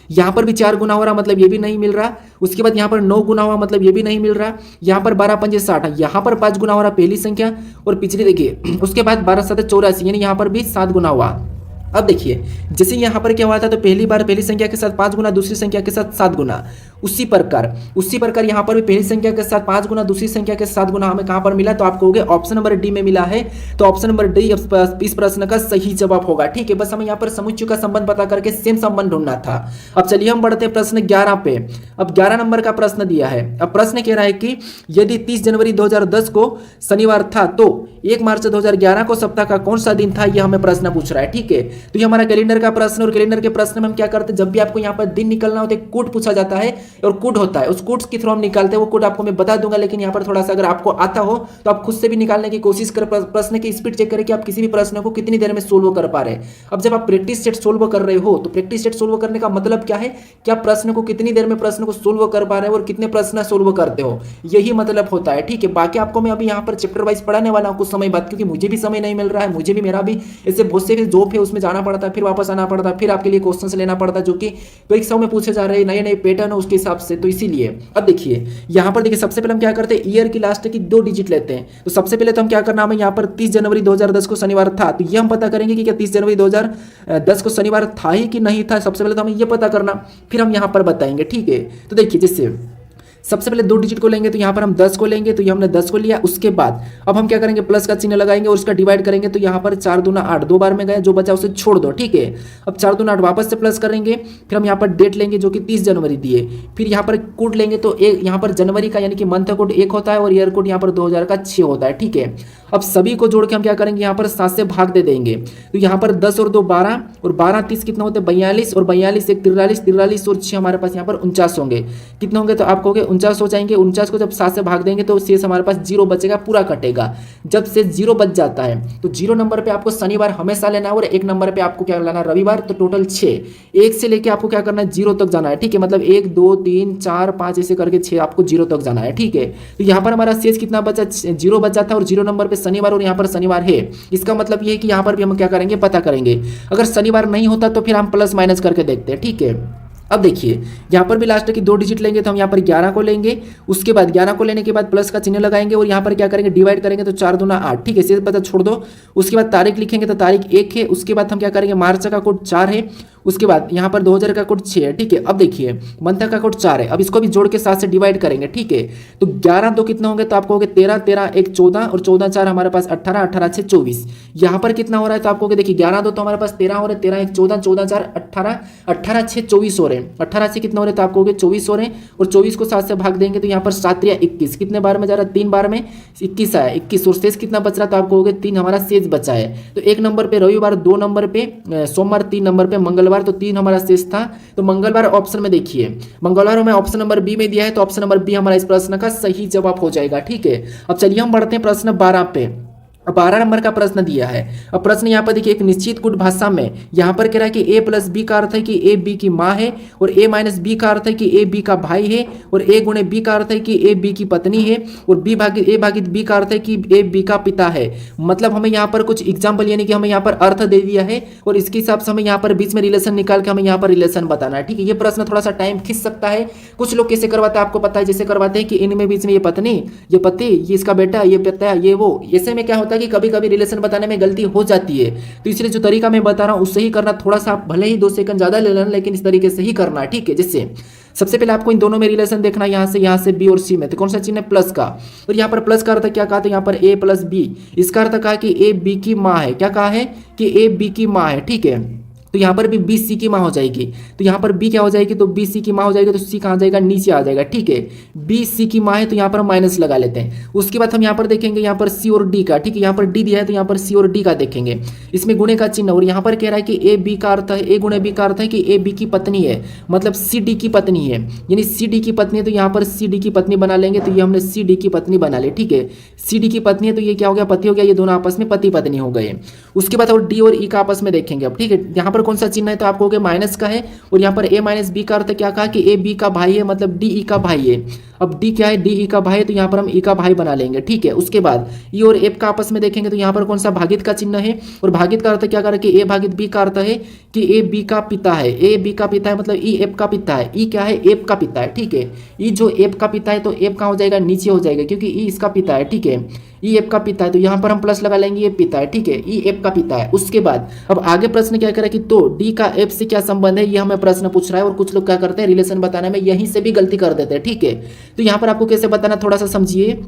A: यहाँ पर भी 4 गुना हो रहा, मतलब ये भी नहीं मिल रहा। उसके बाद यहाँ पर 9 गुना हुआ, मतलब ये भी नहीं मिल रहा। यहाँ पर 12 पंजे 60, यहाँ पर 5 गुना हो रहा पहली संख्या, और पिछली देखिए उसके बाद 12 7 84, यानी यहाँ पर भी 7 गुना हुआ। अब देखिए जैसे यहाँ पर क्या हुआ था, तो पहली बार पहली संख्या के साथ 5 गुना, दूसरी संख्या के साथ 7 गुना। उसी प्रकार यहाँ पर भी पहली संख्या के साथ 5 गुना, दूसरी संख्या के 7 गुना हमें कहाँ पर मिला, तो आपको हो गया ऑप्शन नंबर डी में मिला है। तो ऑप्शन नंबर डी इस प्रश्न का सही जवाब होगा। ठीक है, बस हमें यहाँ पर समुच्चय का संबंध पता करके सेम संबंध ढूंढना था। अब चलिए हम बढ़ते हैं प्रश्न 11 पे। अब 11 नंबर का प्रश्न दिया है। अब प्रश्न कह रहा है कि यदि 30 जनवरी 2010 को शनिवार था तो 1 मार्च 2011 को सप्ताह का कौन सा दिन था, यह हमें प्रश्न पूछ रहा है। ठीक है, तो ये हमारा कैलेंडर का प्रश्न, और कैलेंडर के प्रश्न में हम क्या करते हैं, जब भी आपको यहाँ पर दिन निकलना होता है कोड पूछा जाता है और कोड होता है, उस कोड के थ्रू हम निकालते हैं। वो कोड आपको मैं बता दूंगा, लेकिन यहाँ पर थोड़ा सा अगर आपको आता हो तो आप खुद से भी निकालने की कोशिश करें। प्रश्न की स्पीड चेक करें कि आप किसी भी प्रश्न को कितनी देर में सोल्व कर पा रहे हैं। अब जब आप प्रैक्टिस सेट सोल्व कर रहे हो तो प्रैक्टिस सेट सोल्व करने का मतलब क्या है कि आप प्रश्न को कितनी देर में प्रश्न को सोल्व कर पा रहे हो और कितने प्रश्न सोल्व करते हो, यही मतलब होता है। ठीक है, बाकी आपको मैं अभी यहाँ पर चैप्टर वाइज पढ़ाने वाला हूँ कुछ समय बाद, क्योंकि मुझे भी समय नहीं मिल रहा है, मुझे भी मेरा भी ऐसे बहुत से जॉब है उसमें जाना पड़ता है, फिर वापस आना पड़ता है, फिर आपके लिए क्वेश्चन लेना पड़ता है जो कि परीक्षाओं में पूछे जा रहे हैं, नए नए पैटर्न है उसके हिसाब से। तो इसीलिए अब देखिए यहाँ पर देखिए सबसे पहले हम क्या करते हैं, ईयर की लास्ट की 2 डिजिट लेते हैं। तो सबसे पहले तो हम क्या करना, हमें यहाँ पर 30 जनवरी 2010 को शनिवार था, तो ये हम पता करेंगे कि क्या 30 जनवरी 2010 को शनिवार था ही कि नहीं था। सबसे पहले तो हमें ये पता करना, फिर हम यहाँ पर बताएंगे। ठीक है, तो देखिए जैसे सबसे पहले 2 डिजिट को लेंगे, तो यहाँ पर हम 10 को लेंगे, तो ये हमने 10 को लिया। उसके बाद अब हम क्या करेंगे, प्लस का चिन्ह लगाएंगे और उसका डिवाइड करेंगे, तो यहाँ पर 4 दूना 8, 2 बार में गए, जो बचा उसे छोड़ दो। ठीक है, अब 4 दूना 8 वापस से प्लस करेंगे, फिर हम यहाँ पर डेट लेंगे जो कि 30 जनवरी दिए, फिर यहाँ पर कोड लेंगे, तो यहाँ पर जनवरी का यानी कि मंथ कोड 1 होता है और ईयर कोड यहाँ पर 2000 का 6 होता है। ठीक है, अब सभी को जोड़ के हम क्या करेंगे, यहाँ पर 7 से भाग दे देंगे, तो यहाँ पर 10 और 2 12, और 12 30 कितना होते हैं 42, और 42 1 43, 43 और 6 हमारे पास यहाँ पर 49 होंगे। कितने होंगे, तो आपको 49 हो जाएंगे। 49 को जब 7 से भाग देंगे तो शेष हमारे पास 0 बचेगा, पूरा कटेगा। जब से 0 बच जाता है तो 0 नंबर पे आपको शनिवार हमेशा लेना है और 1 नंबर पे आपको क्या लाना, रविवार। तो टोटल 6, 1 से लेके आपको क्या करना है 0 तक जाना है। ठीक है, मतलब 1 2 3 4 5 ऐसे करके 6 आपको 0 तक जाना है। ठीक है, तो यहाँ पर हमारा शेष कितना बचा, 0 बचा था, और 0 नंबर पे शनिवार, और यहाँ पर शनिवार है। इसका मतलब ये है कि यहाँ पर भी हम क्या करेंगे, पता करेंगे। अगर शनिवार नहीं होता तो फिर हम प्लस माइनस करके देखते हैं। ठीक है, अब देखिए यहाँ पर भी लास्ट की 2 डिजिट लेंगे, तो हम यहाँ पर 11 को लेंगे, उसके बाद 11 को लेने के बाद प्लस का चिन्ह लगाएंगे और यहाँ पर क्या करेंगे, डिवाइड करेंगे, तो 4 दूना 8। ठीक है, शेष बचा छोड़ दो। उसके बाद तारीख लिखेंगे, तो तारीख 1 है। उसके बाद हम क्या करेंगे, मार्च का कोड 4 है। उसके बाद यहाँ पर 2000 का कोड 6 है, ठीक है। अब देखिए मंथ का कोड 4 है, अब इसको भी जोड़ के 7 से डिवाइड करेंगे, ठीक है। तो 11 2 कितना होंगे, तो आपको हो गए 13, 13 1 14 और 14 4 हमारे पास 18, 18 6 24। यहाँ पर कितना हो रहा है, तो आपको देखिए 11 2 तो हमारे पास 13 हो रहे, 13 1 14, 14 4 18, 18 6 24 हो रहे हैं। 18 से कितना हो रहे, तो आपको 24 हो रहे हैं और 24 को 7 से भाग देंगे तो यहाँ पर 7 या 21 कितने बार में जा रहा है, 3 बार में 21 आया, 21 और शेष कितना बच रहा, तो आपको 3 हमारा शेष बचा है। तो 1 नंबर पे रविवार, 2 नंबर पे सोमवार, 3 नंबर पे मंगलवार, तो 3 हमारा शेष था। तो मंगलवार ऑप्शन में देखिए, मंगलवार में ऑप्शन नंबर बी में दिया है, तो ऑप्शन नंबर बी हमारा इस प्रश्न का सही जवाब हो जाएगा, ठीक है। अब चलिए हम बढ़ते हैं प्रश्न 12 पे। 12 नंबर का प्रश्न दिया है। अब प्रश्न यहाँ पर देखिए, एक निश्चित गुण भाषा में यहाँ पर कह रहा है कि ए प्लस बी का अर्थ है कि ए बी की माँ है, और ए माइनस बी का अर्थ है कि ए बी का भाई है, और ए गुणे बी का अर्थ है कि ए बी की पत्नी है, और बी भागित ए भागित बी का अर्थ है कि ए बी का पिता है। मतलब हमें यहाँ पर कुछ एग्जाम्पल यानी कि हमें यहाँ पर अर्थ दे दिया है और इसके हिसाब से हमें यहाँ पर बीच में रिलेशन निकाल के हमें यहाँ पर रिलेशन बताना है, ठीक है। ये प्रश्न थोड़ा सा टाइम खींच सकता है। कुछ लोग कैसे करवाते हैं आपको पता है, जैसे करवाते हैं कि इनमें बीच में ये पत्नी, ये पति, ये इसका बेटा, ये पिता, ये वो। ऐसे में क्या होता है कि कभी कभी रिलेशन बताने में गलती हो जाती है। तो इसलिए जो तरीका मैं बता रहा हूं उससे ही करना, थोड़ा सा भले ही 2 सेकंड ज्यादा ले लेना, लेकिन इस तरीके से ही करना है, ठीक है। जिससे सबसे पहले आपको इन दोनों में रिलेशन देखना है, यहाँ से बी और सी में। तो कौन सा चिन्ह है, प्लस का। और यहाँ पर प्लस का अर्थ क्या कहा, तो यहाँ पर ए प्लस बी, इसका अर्थ कहा कि ए बी की माँ है। क्या कहा है कि ए बी की माँ है, ठीक है। तो यहाँ पर भी बी सी की माँ हो जाएगी, तो यहाँ पर बी क्या हो जाएगी, तो बी सी की माँ हो जाएगी, तो सी कहाँ जाएगा, नीचे आ जाएगा, ठीक है। बी सी की माँ है तो यहाँ पर माइनस लगा लेते हैं। उसके बाद हम यहाँ पर देखेंगे यहाँ पर सी और डी का, ठीक है। यहाँ पर डी दिया है तो यहाँ पर सी और डी का देखेंगे, इसमें गुणे का चिन्ह। और यहाँ पर कह रहा है कि ए बी का अर्थ है, ए गुणे बी का अर्थ है कि ए बी की पत्नी है, मतलब सी डी की पत्नी है, यानी सी डी की पत्नी है। तो यहाँ पर सी डी की पत्नी बना लेंगे, तो ये हमने सी डी की पत्नी बना ली, ठीक है। सी डी की पत्नी है तो ये क्या हो गया, पति हो गया, ये दोनों आपस में पति पत्नी हो गए। उसके बाद और डी और ई का आपस में देखेंगे अब, ठीक है। यहाँ पर कौन सा चिन्ह है, तो आपको माइनस का है, और यहाँ पर ए माइनस बी का अर्थ क्या कहा कि ए बी का भाई है, मतलब डी ई का भाई है। अब डी क्या है, डी ई का भाई है, तो यहाँ पर हम ई का भाई बना लेंगे, ठीक है। उसके बाद ई और एफ का आपस में देखेंगे, तो यहाँ पर कौन सा भागित का चिन्ह है, और भागित का अर्थ क्या कर कि ए भागित बी का अर्थ है कि ए बी का पिता है। ए बी का पिता है मतलब ई एफ का पिता है। ई क्या है, एफ का पिता है, ठीक है। ई जो एफ का पिता है तो एफ कहाँ हो जाएगा, नीचे हो जाएगा, क्योंकि ई इसका पिता है, ठीक है। ई एफ का पिता है तो यहाँ पर हम प्लस लगा लेंगे, ये पिता है, ठीक है। ई एफ का पिता है। उसके बाद अब आगे प्रश्न क्या करें कि तो डी का एफ से क्या संबंध है, ये हमें प्रश्न पूछ रहा है। और कुछ लोग क्या करते हैं, रिलेशन बताने में यहीं से भी गलती कर देते हैं, ठीक है। तो यहाँ पर आपको कैसे बताना, थोड़ा सा समझिए।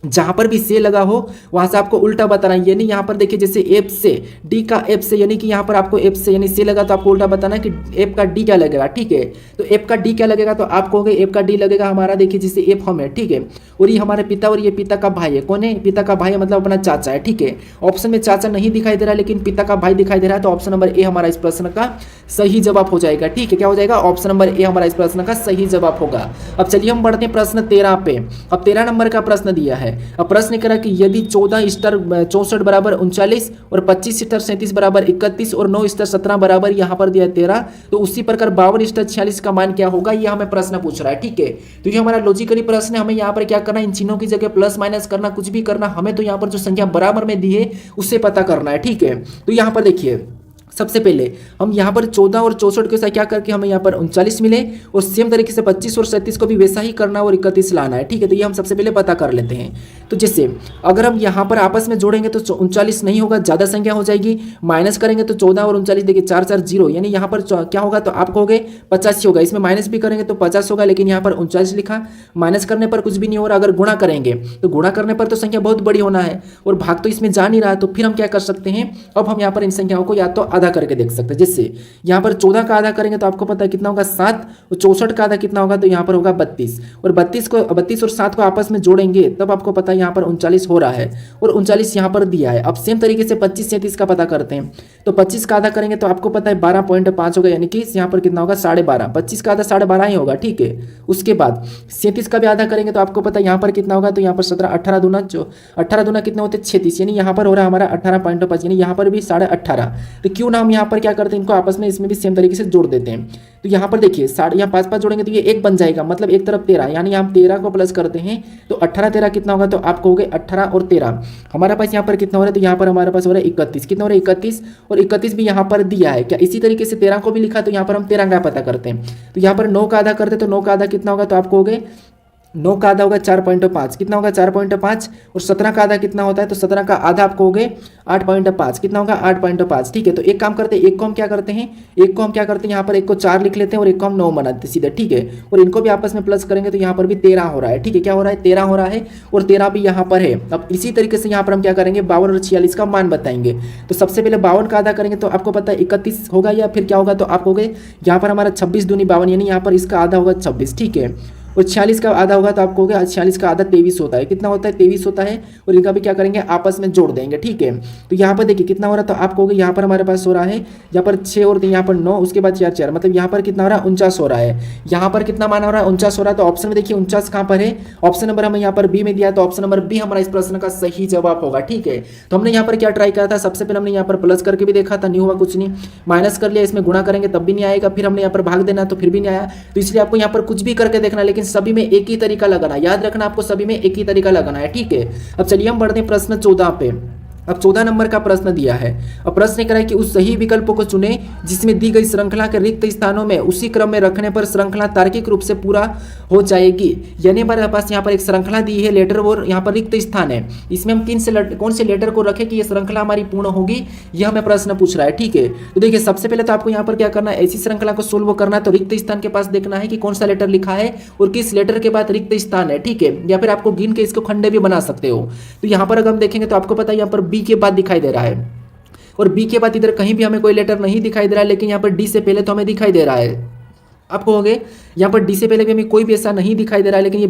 A: जहां पर भी से लगा हो वहां से आपको उल्टा बताना है, यानी यहाँ पर देखिए जैसे एफ से डी का एफ से, यानी कि यहाँ पर आपको एफ से यानी से लगा तो आपको उल्टा बताना है कि एफ का डी क्या लगेगा, ठीक है। तो एफ का डी क्या लगेगा, तो आप कहोगे एफ का डी लगेगा हमारा, देखिए जैसे एफ हम है, ठीक है। और ये हमारे पिता और ये पिता का भाई है। कौन है, पिता का भाई है मतलब अपना चाचा है, ठीक है। ऑप्शन में चाचा नहीं दिखाई दे रहा है लेकिन पिता का भाई दिखाई दे रहा है, तो ऑप्शन नंबर ए हमारा इस प्रश्न का सही जवाब हो जाएगा, ठीक है। क्या हो जाएगा, ऑप्शन नंबर ए हमारा इस प्रश्न का सही जवाब होगा। अब चलिए हम बढ़ते हैं प्रश्न 13 पे। अब 13 नंबर का प्रश्न दिया है। अब प्रश्न कि यदि 14 स्टार 64 बराबर 39 और 25 स्टार 37 बराबर 31 और 9 स्टार 17 बराबर यहाँ पर दिया है 13, तो उसी प्रकार 52 स्टार 46 का मान क्या होगा, ये हमें प्रश्न पूछ रहा है, ठीक है। तो ये हमारा लॉजिकली प्रश्न है। हमें यहाँ पर क्या करना है, इन चिन्हों की जगह प्लस माइनस करना, कुछ भी करना, हमें तो यहाँ पर जो संख्या बराबर में दी है उससे पता करना है, ठीक है। तो यहाँ पर देखिए सबसे पहले हम यहाँ पर 14 और 64 के साथ क्या करके हमें यहाँ पर 39 मिले, और सेम तरीके से 25 और 37 को भी वैसा ही करना और 31 लाना है, ठीक है। तो ये हम सबसे पहले पता कर लेते हैं। तो जैसे अगर हम यहाँ पर आपस में जोड़ेंगे तो 39 नहीं होगा, ज़्यादा संख्या हो जाएगी। माइनस करेंगे तो 14 और 39 देखिए 4 4 0, यानी यहाँ पर क्या होगा, तो आप कहोगे 85 होगा। इसमें माइनस भी करेंगे तो 50 होगा, लेकिन यहाँ पर 39 लिखा। माइनस करने पर कुछ भी नहीं हो रहा। अगर गुणा करेंगे तो गुणा करने पर तो संख्या बहुत बड़ी होना है, और भाग तो इसमें जा नहीं रहा। तो फिर हम क्या कर सकते हैं, अब हम यहाँ पर इन संख्याओं को या तो आधा करके देख सकते हैं। जैसे यहाँ पर 14 का आधा करेंगे तो आपको पता है कितना होगा, 7, और 64 का आधा कितना होगा, तो यहाँ पर होगा 32, और 32 और 7 को आपस में जोड़ेंगे तब आपको पता है यहाँ पर 39 हो रहा है, और 39 यहाँ पर दिया है। अब सेम तरीके से 25 37 का पता करते हैं। तो 25 का आधा करेंगे तो आपको पता है 12.5 होगा, यानी कि यहाँ पर कितना होगा, 12.5। 25 का आधा 12.5 ही होगा, ठीक है। उसके बाद 37 का भी आधा करेंगे तो आपको पता है यहाँ पर कितना होगा, तो यहाँ पर 17, 18 दूना कितने होते हैं, 36, यानी यहाँ पर हो रहा है हमारा 18.5, यानी यहाँ पर भी 18.5। तो क्यों ना हम यहाँ पर क्या करते हैं, इनको आपस में इसमें भी सेम तरीके से जोड़ देते हैं। तो यहाँ पर देखिए यहाँ 5 5 जोड़ेंगे तो ये 1 बन जाएगा, मतलब एक तरफ 13, यानी हम 13 को प्लस करते हैं तो 18 13 कितना होगा, तो आप कहोगे 18 और 13 हमारे पास यहाँ पर कितना हो रहा है, तो यहाँ पर हमारे पास हो रहा है 31। कितना हो रहा है, 31, और 31 भी यहाँ पर दिया है क्या। इसी तरीके से 13 को भी लिखा, तो यहाँ पर हम 13 का पता करते हैं। तो यहाँ पर 9 का आधा करते तो 9 का आधा कितना होगा, तो आप कहोगे 9 का आधा होगा 4.5, कितना होगा 4.5, और 17 का आधा कितना होता है, तो 17 का आधा आपको हो गए 8.5, कितना होगा 8.5। ठीक है, तो एक काम करते हैं, एक को हम क्या करते हैं, यहाँ पर एक को 4 लिख लेते हैं और एक को हम 9 बनाते हैं सीधे। ठीक है, और इनको भी आपस में प्लस करेंगे तो यहाँ पर भी 13 हो रहा है। ठीक है, क्या हो रहा है, 13 हो रहा है, और 13 भी यहाँ पर है। अब इसी तरीके से यहाँ पर हम क्या करेंगे, 52 और 46 का मान बताएंगे। तो सबसे पहले 52 का आधा करेंगे तो आपको पता है 31 होगा, या फिर क्या होगा, तो आप हो गए यहाँ पर हमारा 26 दूनी 52, यानी यहाँ पर इसका आधा होगा 26। ठीक है, और 46 का आधा होगा तो आपको हो गया 46 का आधा 23 होता है, कितना होता है 23 होता है, और इनका भी क्या करेंगे आपस में जोड़ देंगे। ठीक है, तो यहाँ पर देखिए कितना हो रहा है, तो आपको हो गया यहाँ पर हमारे पास हो रहा है, यहाँ पर 6 और यहाँ पर 9, उसके बाद 4 4, मतलब यहाँ पर कितना हो रहा है 49 हो रहा है। यहाँ पर कितना माना हो रहा है 49 हो रहा है, तो ऑप्शन में देखिए 49 कहाँ पर है, ऑप्शन नंबर हमें यहाँ पर बी में दिया, तो ऑप्शन नंबर बी हमारा इस प्रश्न का सही जवाब होगा। ठीक है, तो हमने यहाँ पर क्या ट्राई किया था, सबसे पहले हमने यहाँ पर प्लस करके भी देखा था, नहीं हुआ कुछ नहीं, माइनस कर लिया, इसमें गुणा करेंगे तब भी नहीं आएगा, फिर हमने यहाँ पर भाग देना तो फिर भी नहीं आया। तो इसलिए आपको यहाँ पर कुछ भी करके देखना, लेकिन सभी में एक ही तरीका लगाना, याद रखना आपको सभी में एक ही तरीका लगाना है। ठीक है, अब चलिए हम बढ़ते हैं प्रश्न 14 पे। अब 14 नंबर का प्रश्न दिया है। अब प्रश्न कह रहा है कि उस सही विकल्प को चुने जिसमें दी गई श्रृंखला के रिक्त स्थानों में उसी क्रम में रखने पर श्रृंखला तार्किक रूप से पूरा हो जाएगी। यानी हमारे पास यहाँ पर एक श्रृंखला दी है, लेटर और यहाँ पर रिक्त स्थान है, इसमें हम कौन से लेटर को रखें कि ये श्रृंखला हमारी पूर्ण होगी, यह हमें प्रश्न पूछ रहा है। ठीक है, तो देखिए सबसे पहले तो आपको यहाँ पर क्या करना है, ऐसी श्रृंखला को सोल्व करना है, तो रिक्त स्थान के पास देखना है कि कौन सा लेटर लिखा है और किस लेटर के बाद रिक्त स्थान है। ठीक है, या फिर आपको गिन के इसको खंडे भी बना सकते हो। तो यहाँ पर अगर हम देखेंगे तो आपको पता है यहाँ पर बी के बाद दिखाई दे रहा है, और बी के बाद इधर कहीं भी हमें कोई लेटर नहीं दिखाई दे रहा है, लेकिन यहाँ पर डी से पहले तो हमें दिखाई दे रहा है। आपको हो गए यहाँ पर डी से पहले भी हमें कोई भी ऐसा नहीं दिखाई दे रहा है, लेकिन ये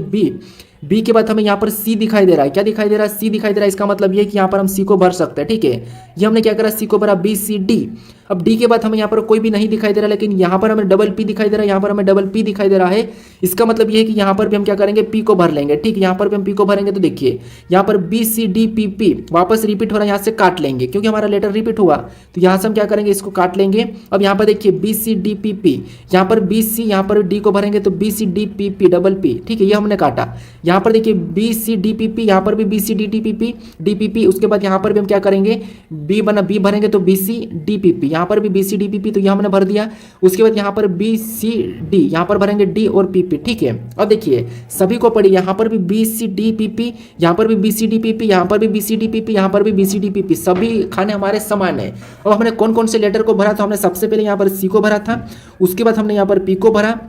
A: बी के बाद हमें यहाँ पर सी दिखाई दे रहा है। क्या दिखाई दे रहा है, सी दिखाई दे रहा है। इसका मतलब ये कि यहाँ पर हम सी को भर सकते हैं। ठीक है, ये हमने क्या करा, सी को भरा, बी सी डी। अब डी के बाद हमें यहाँ पर कोई भी नहीं दिखाई दे रहा, लेकिन यहाँ पर हमें डबल पी दिखाई दे रहा है, यहाँ पर हमें डबल पी दिखाई दे रहा है। इसका मतलब ये है कि यहाँ पर भी हम क्या करेंगे, पी को भर लेंगे। ठीक है, यहाँ पर भी हम पी को भरेंगे, तो देखिए यहाँ पर B C D P P वापस रिपीट हो रहा है, यहाँ से काट लेंगे क्योंकि हमारा लेटर रिपीट हुआ, तो यहाँ से हम क्या करेंगे, इसको काट लेंगे। अब यहाँ पर देखिए B C D P P, यहाँ पर बी सी, यहाँ पर डी को भरेंगे तो B C D P P double P. ठीक है, ये हमने काटा। यहाँ पर देखिए B C D P P, यहाँ पर भी B C D T P P D P P. उसके बाद यहाँ पर भी हम क्या करेंगे, बी भरेंगे तो B C D P P, यहाँ पर भी B C D P P, तो यहाँ हमने भर दिया। उसके बाद यहाँ पर बी सी डी, यहाँ पर भरेंगे डी और पी पी। ठीक है, अब देखिए सभी को पढ़िए, यहाँ पर भी B C D P P, यहाँ पर भी B C D P P, यहाँ पर भी B C D P P, यहाँ पर भी B C D P P, सभी खाने हमारे समान है। अब हमने कौन कौन से लेटर को भरा, तो हमने सबसे पहले यहाँ पर सी को भरा था, उसके बाद हमने यहाँ पर पी को भरा,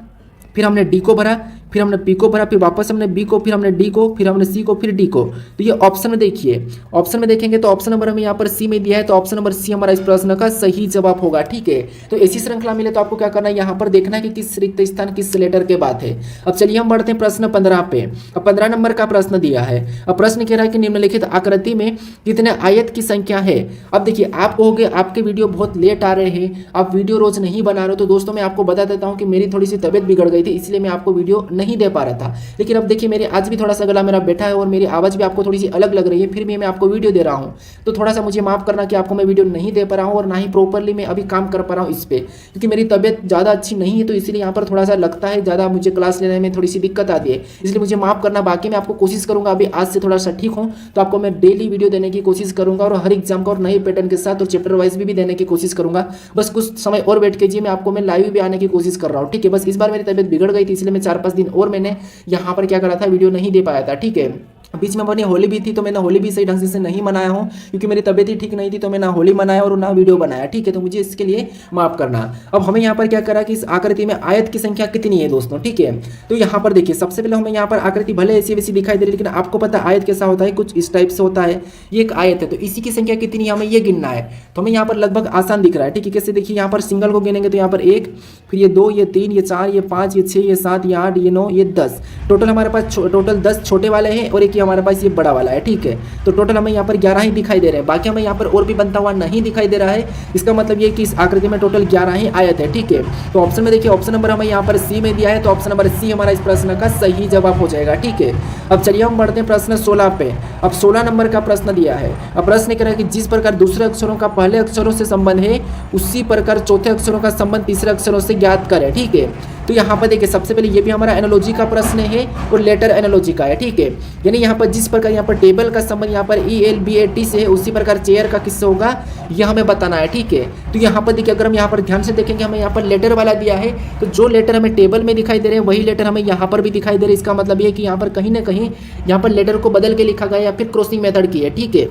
A: फिर हमने डी को भरा, फिर हमने पी को भरा, फिर वापस हमने बी को, फिर हमने डी को, फिर हमने सी को, फिर डी को। तो ये ऑप्शन में देखिए, ऑप्शन में देखेंगे तो ऑप्शन नंबर हमें यहाँ पर सी में दिया है, तो ऑप्शन नंबर सी हमारा इस प्रश्न का सही जवाब होगा। ठीक है, तो ऐसी श्रृंखला मिले तो आपको क्या करना है, यहाँ पर देखना है कि किस रिक्त स्थान किस लेटर के बाद है। अब चलिए हम बढ़ते हैं प्रश्न 15 पे। अब 15 नंबर का प्रश्न दिया है। अब प्रश्न कह रहा है कि निम्नलिखित आकृति में कितने आयत की संख्या है। अब देखिए आप कहोगे आपके वीडियो बहुत लेट आ रहे हैं, आप वीडियो रोज नहीं बना रहे हो, तो दोस्तों मैं आपको बता देता हूँ कि मेरी थोड़ी सी तबियत बिगड़ गई थी, इसलिए मैं आपको वीडियो नहीं दे पा रहा था। लेकिन अब देखिए मेरे आज भी थोड़ा सा गला मेरा बैठा है और मेरी आवाज़ भी आपको थोड़ी सी अलग लग रही है, फिर भी मैं आपको वीडियो दे रहा हूँ, तो थोड़ा सा मुझे माफ़ करना कि आपको मैं वीडियो नहीं दे पा रहा हूँ और ना ही प्रॉपरली मैं अभी काम कर पा रहा हूँ इस पर, क्योंकि मेरी तबियत ज़्यादा अच्छी नहीं है, तो इसलिए यहाँ पर थोड़ा सा लगता है ज़्यादा मुझे क्लास लेने में थोड़ी सी दिक्कत आती है, इसलिए मुझे माफ़ करना। बाकी मैं आपको कोशिश करूँगा अभी आज से थोड़ा सा ठीक हूँ तो आपको मैं डेली वीडियो देने की कोशिश करूँगा और हर एग्जाम का और नए पैटर्न के साथ और चैप्टर वाइज भी देने की कोशिश करूँगा। बस कुछ समय और वेट कीजिए, मैं आपको मैं लाइव भी आने की कोशिश कर रहा हूँ। ठीक है, बस इस बार मेरी तबियत बिगड़ गई थी, इसलिए मैं 4-5 दिन और मैंने यहाँ पर क्या करा था, वीडियो नहीं दे पाया था। ठीक है, बीच में अपनी होली भी थी तो मैंने होली भी सही ढंग से नहीं मनाया हूँ, क्योंकि मेरी तबियत ही ठीक नहीं थी, तो मैं ना होली मनाया और ना वीडियो बनाया। ठीक है, तो मुझे इसके लिए माफ करना। अब हमें यहाँ पर क्या करा कि इस आकृति में आयत की संख्या कितनी है दोस्तों। ठीक है, तो यहाँ पर देखिए सबसे पहले हमें यहाँ पर आकृति भले ऐसी वैसी दिखाई दे रही है, लेकिन आपको पता है आयत कैसा होता है, कुछ इस टाइप से होता है। ये एक आयत है, तो इसी की संख्या कितनी है हमें ये गिनना है। तो हमें यहाँ पर लगभग आसान दिख रहा है। ठीक है, कैसे देखिए यहाँ पर सिंगल को गिनेंगे तो यहाँ पर 1, फिर ये 2, ये 3, ये 4, ये 5, ये 6, ये 7, ये 8, ये 9, ये 10, टोटल हमारे पास टोटल 10 छोटे वाले हैं और एक ये हमारे पास ये बड़ा वाला है। ठीक है, तो टोटल हमें यहाँ पर 11 ही दिखाई दे रहे हैं, बाकी हमें यहाँ पर और भी बनता हुआ नहीं दिखाई दे रहा है। इसका मतलब ये कि इस आकृति में टोटल 11 ही आयत है। ठीक है, तो ऑप्शन में देखिए ऑप्शन नंबर हमें यहाँ पर सी में दिया है, तो ऑप्शन नंबर सी हमारा इस प्रश्न का सही जवाब हो जाएगा। ठीक है, अब चलिए हम बढ़ते हैं प्रश्न 16 पे। अब 16 नंबर का प्रश्न दिया है। अब प्रश्न कह रहा है कि जिस प्रकार दूसरे अक्षरों का पहले अक्षरों से संबंध है, उसी प्रकार चौथे अक्षरों का संबंध तीसरे अक्षरों से ज्ञात करें। ठीक है, तो यहाँ पर देखिए सबसे पहले ये भी हमारा एनालॉजी का प्रश्न है और लेटर एनालॉजी का है, ठीक है। यानी यहाँ पर जिस प्रकार यहाँ पर टेबल का संबंध यहाँ पर ELBAT से है, उसी प्रकार चेयर का किससे होगा यह हमें बताना है, ठीक है। तो यहाँ पर देखिए अगर हम यहाँ पर ध्यान से देखेंगे, हमें यहाँ पर लेटर वाला दिया है, तो जो लेटर हमें टेबल में दिखाई दे रहे हैं वही लेटर हमें यहाँ पर भी दिखाई दे रहे हैं। इसका मतलब ये कि यहाँ पर कहीं ना कहीं यहाँ पर लेटर को बदल के लिखा गया या फिर क्रॉसिंग मेथड की है, ठीक है।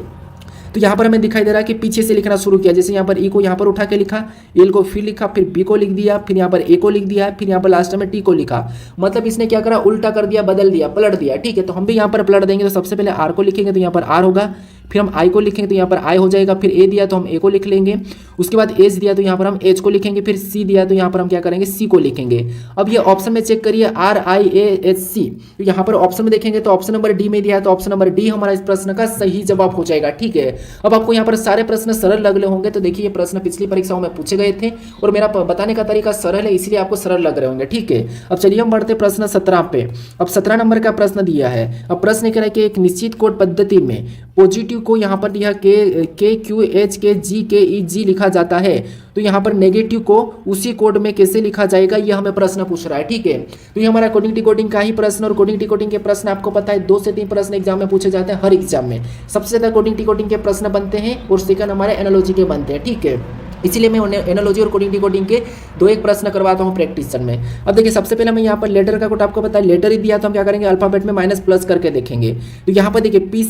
A: तो यहाँ पर हमें दिखाई दे रहा है कि पीछे से लिखना शुरू किया, जैसे यहाँ पर ई को यहाँ पर उठा के लिखा, एल को फिर लिखा, फिर बी को लिख दिया, फिर यहाँ पर ए को लिख दिया, फिर यहाँ पर लास्ट में टी को लिखा। मतलब इसने क्या करा, उल्टा कर दिया, बदल दिया, पलट दिया, ठीक है। तो हम भी यहाँ पर पलट देंगे। तो सबसे पहले आर को लिखेंगे तो यहाँ पर आर होगा, फिर हम आई को लिखेंगे तो यहाँ पर आई हो जाएगा, फिर ए दिया तो हम ए को लिख लेंगे, उसके बाद एच दिया तो यहाँ पर हम एच को लिखेंगे, फिर सी दिया तो यहाँ पर हम क्या करेंगे, सी को लिखेंगे। अब ये ऑप्शन में चेक करिए RIAHC, तो यहाँ पर ऑप्शन में देखेंगे तो ऑप्शन नंबर डी में दिया है, तो ऑप्शन नंबर डी हमारा इस प्रश्न का सही जवाब हो जाएगा, ठीक है। अब आपको यहाँ पर सारे प्रश्न सरल लग रहे होंगे, तो देखिए ये प्रश्न पिछली परीक्षाओं में पूछे गए थे और मेरा बताने का तरीका सरल है, इसलिए आपको सरल लग रहे होंगे, ठीक है। अब चलिए हम बढ़ते प्रश्न 17 पे। अब 17 नंबर का प्रश्न दिया है। अब प्रश्न कह रहा है कि एक निश्चित कोड पद्धति में पॉजिटिव को यहाँ पर दिया के क्यू एच के जी के ई जी लिखा जाता है, तो यहाँ पर नेगेटिव को उसी कोड में कैसे लिखा जाएगा, यह हमें प्रश्न पूछ रहा है, ठीक है। तो ये हमारा कोडिंग डिकोडिंग का ही प्रश्न, और कोडिंग डिकोडिंग के प्रश्न आपको पता है 2 से 3 प्रश्न एग्जाम में पूछे जाते हैं हर एग्जाम में। सबसे ज़्यादा कोडिंग डिकोडिंग के प्रश्न बनते हैं और सेकंड हमारे एनालॉजी के बनते हैं, ठीक है। इसलिए मैं एनालॉजी और कोडिंग डिकोडिंग के 2-1 प्रश्न करवाता हूँ प्रैक्टिस में। अब देखिए सबसे पहले मैं यहाँ पर लेटर का कोड आपको पता है, लेटर ही दिया तो हम क्या करेंगे, अल्फाबेट में माइनस प्लस करके देखेंगे। तो यहाँ पर देखिए पी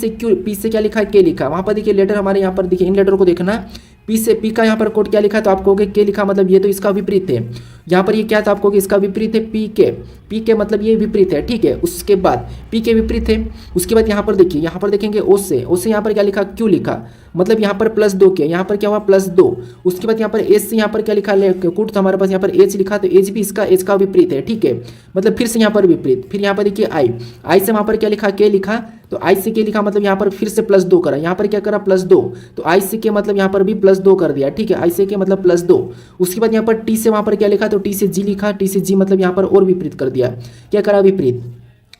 A: से क्या लिखा है, के लिखा। वहाँ पर देखिए लेटर हमारे यहाँ पर देखिए इन लेटर को देखना, पी का यहाँ पर कोड क्या लिखा है, तो आप कहोगे के लिखा, मतलब ये तो इसका विपरीत है। यहाँ पर ये क्या था, आप कहोगे इसका विपरीत है पी के मतलब ये विपरीत है, ठीक है। उसके बाद पी के विपरीत है, उसके बाद यहाँ पर देखिए, यहाँ पर देखेंगे ओ से यहाँ पर क्या लिखा, क्यू लिखा, मतलब यहाँ पर +2 किया, यहाँ पर क्या हुआ +2। उसके बाद यहाँ पर एच से यहाँ पर क्या लिखा, कुट, तो हमारे पास यहाँ पर एच लिखा, तो एच भी इसका विपरीत है, ठीक है। मतलब फिर से यहाँ पर विपरीत, फिर यहाँ पर देखिए आई से वहाँ पर क्या लिखा, के लिखा, तो आई से के लिखा, मतलब यहाँ पर फिर से +2 करा, यहाँ पर क्या करा +2, तो आई से के मतलब यहाँ पर भी +2 कर दिया, ठीक है। आई से के मतलब +2। उसके बाद यहाँ पर टी से वहाँ पर क्या लिखा, तो टी से जी लिखा, टी से जी मतलब यहाँ पर और विपरीत कर दिया, क्या करा, विपरीत।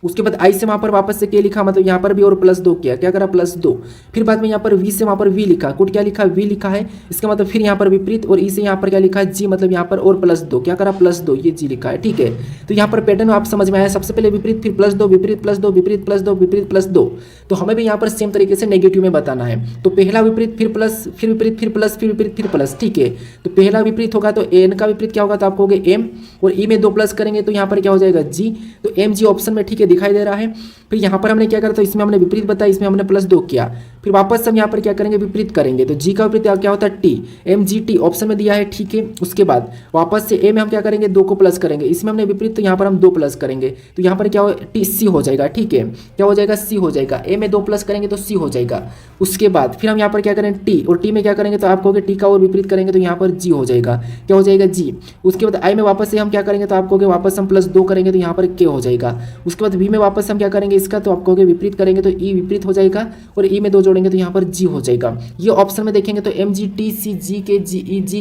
A: उसके बाद आई से वहाँ पर वापस से के लिखा, मतलब यहाँ पर भी और +2 किया, क्या करा, +2। फिर बाद में यहाँ पर वी से वहाँ पर वी लिखा, कुट क्या लिखा, वी लिखा है, इसका मतलब फिर यहाँ पर विपरीत, और ई से यहाँ पर क्या लिखा है, जी मतलब यहाँ पर और +2, क्या करा, +2, ये जी लिखा है, ठीक है। तो यहाँ पर पैटर्न आप समझ में आया, सबसे पहले विपरीत, फिर +2, विपरीत +2, विपरीत +2, विपरीत +2। तो हमें भी यहाँ पर सेम तरीके से नेगेटिव में बताना है। तो पहला विपरीत, फिर प्लस, फिर विपरीत, फिर प्लस, फिर विपरीत, फिर प्लस, ठीक है। तो पहला विपरीत होगा तो एन का विपरीत क्या होगा, तो आप कहोगे एम, और ई में 2 प्लस करेंगे तो यहाँ पर क्या हो जाएगा, जी। तो एम जी ऑप्शन में, ठीक है, दिखाई दे रहा है। फिर यहाँ पर हमने क्या करा, तो इसमें हमने विपरीत बताया, इसमें हमने +2 किया। फिर वापस हम यहाँ पर क्या करेंगे, विपरीत करेंगे, तो जी का विपरीत क्या होता है, टी, MGT ऑप्शन में दिया है, ठीक है। उसके बाद वापस से ए में हम क्या करेंगे, 2 को प्लस करेंगे, इसमें हमने विपरीत, तो यहाँ पर हम 2 प्लस करेंगे, तो यहाँ पर क्या हो, टी सी हो जाएगा, ठीक है। क्या हो जाएगा, सी हो जाएगा। ए में 2 प्लस करेंगे तो सी हो जाएगा। उसके बाद फिर हम यहाँ पर क्या करें, टी, और टी में क्या करेंगे, तो आप कहोगे टी का और विपरीत करेंगे तो यहाँ पर जी हो जाएगा, क्या हो जाएगा, जी। उसके बाद आई में वापस से हम क्या करेंगे, तो आप कहोगे वापस हम +2 करेंगे तो यहाँ पर के हो जाएगा। उसके बाद वी में वापस हम क्या करेंगे इसका, तो आप कहोगे विपरीत करेंगे तो ई विपरीत हो जाएगा, और ई में 2 जोड़ेंगे तो यहाँ पर जी हो जाएगा। ये ऑप्शन में देखेंगे तो MGT जी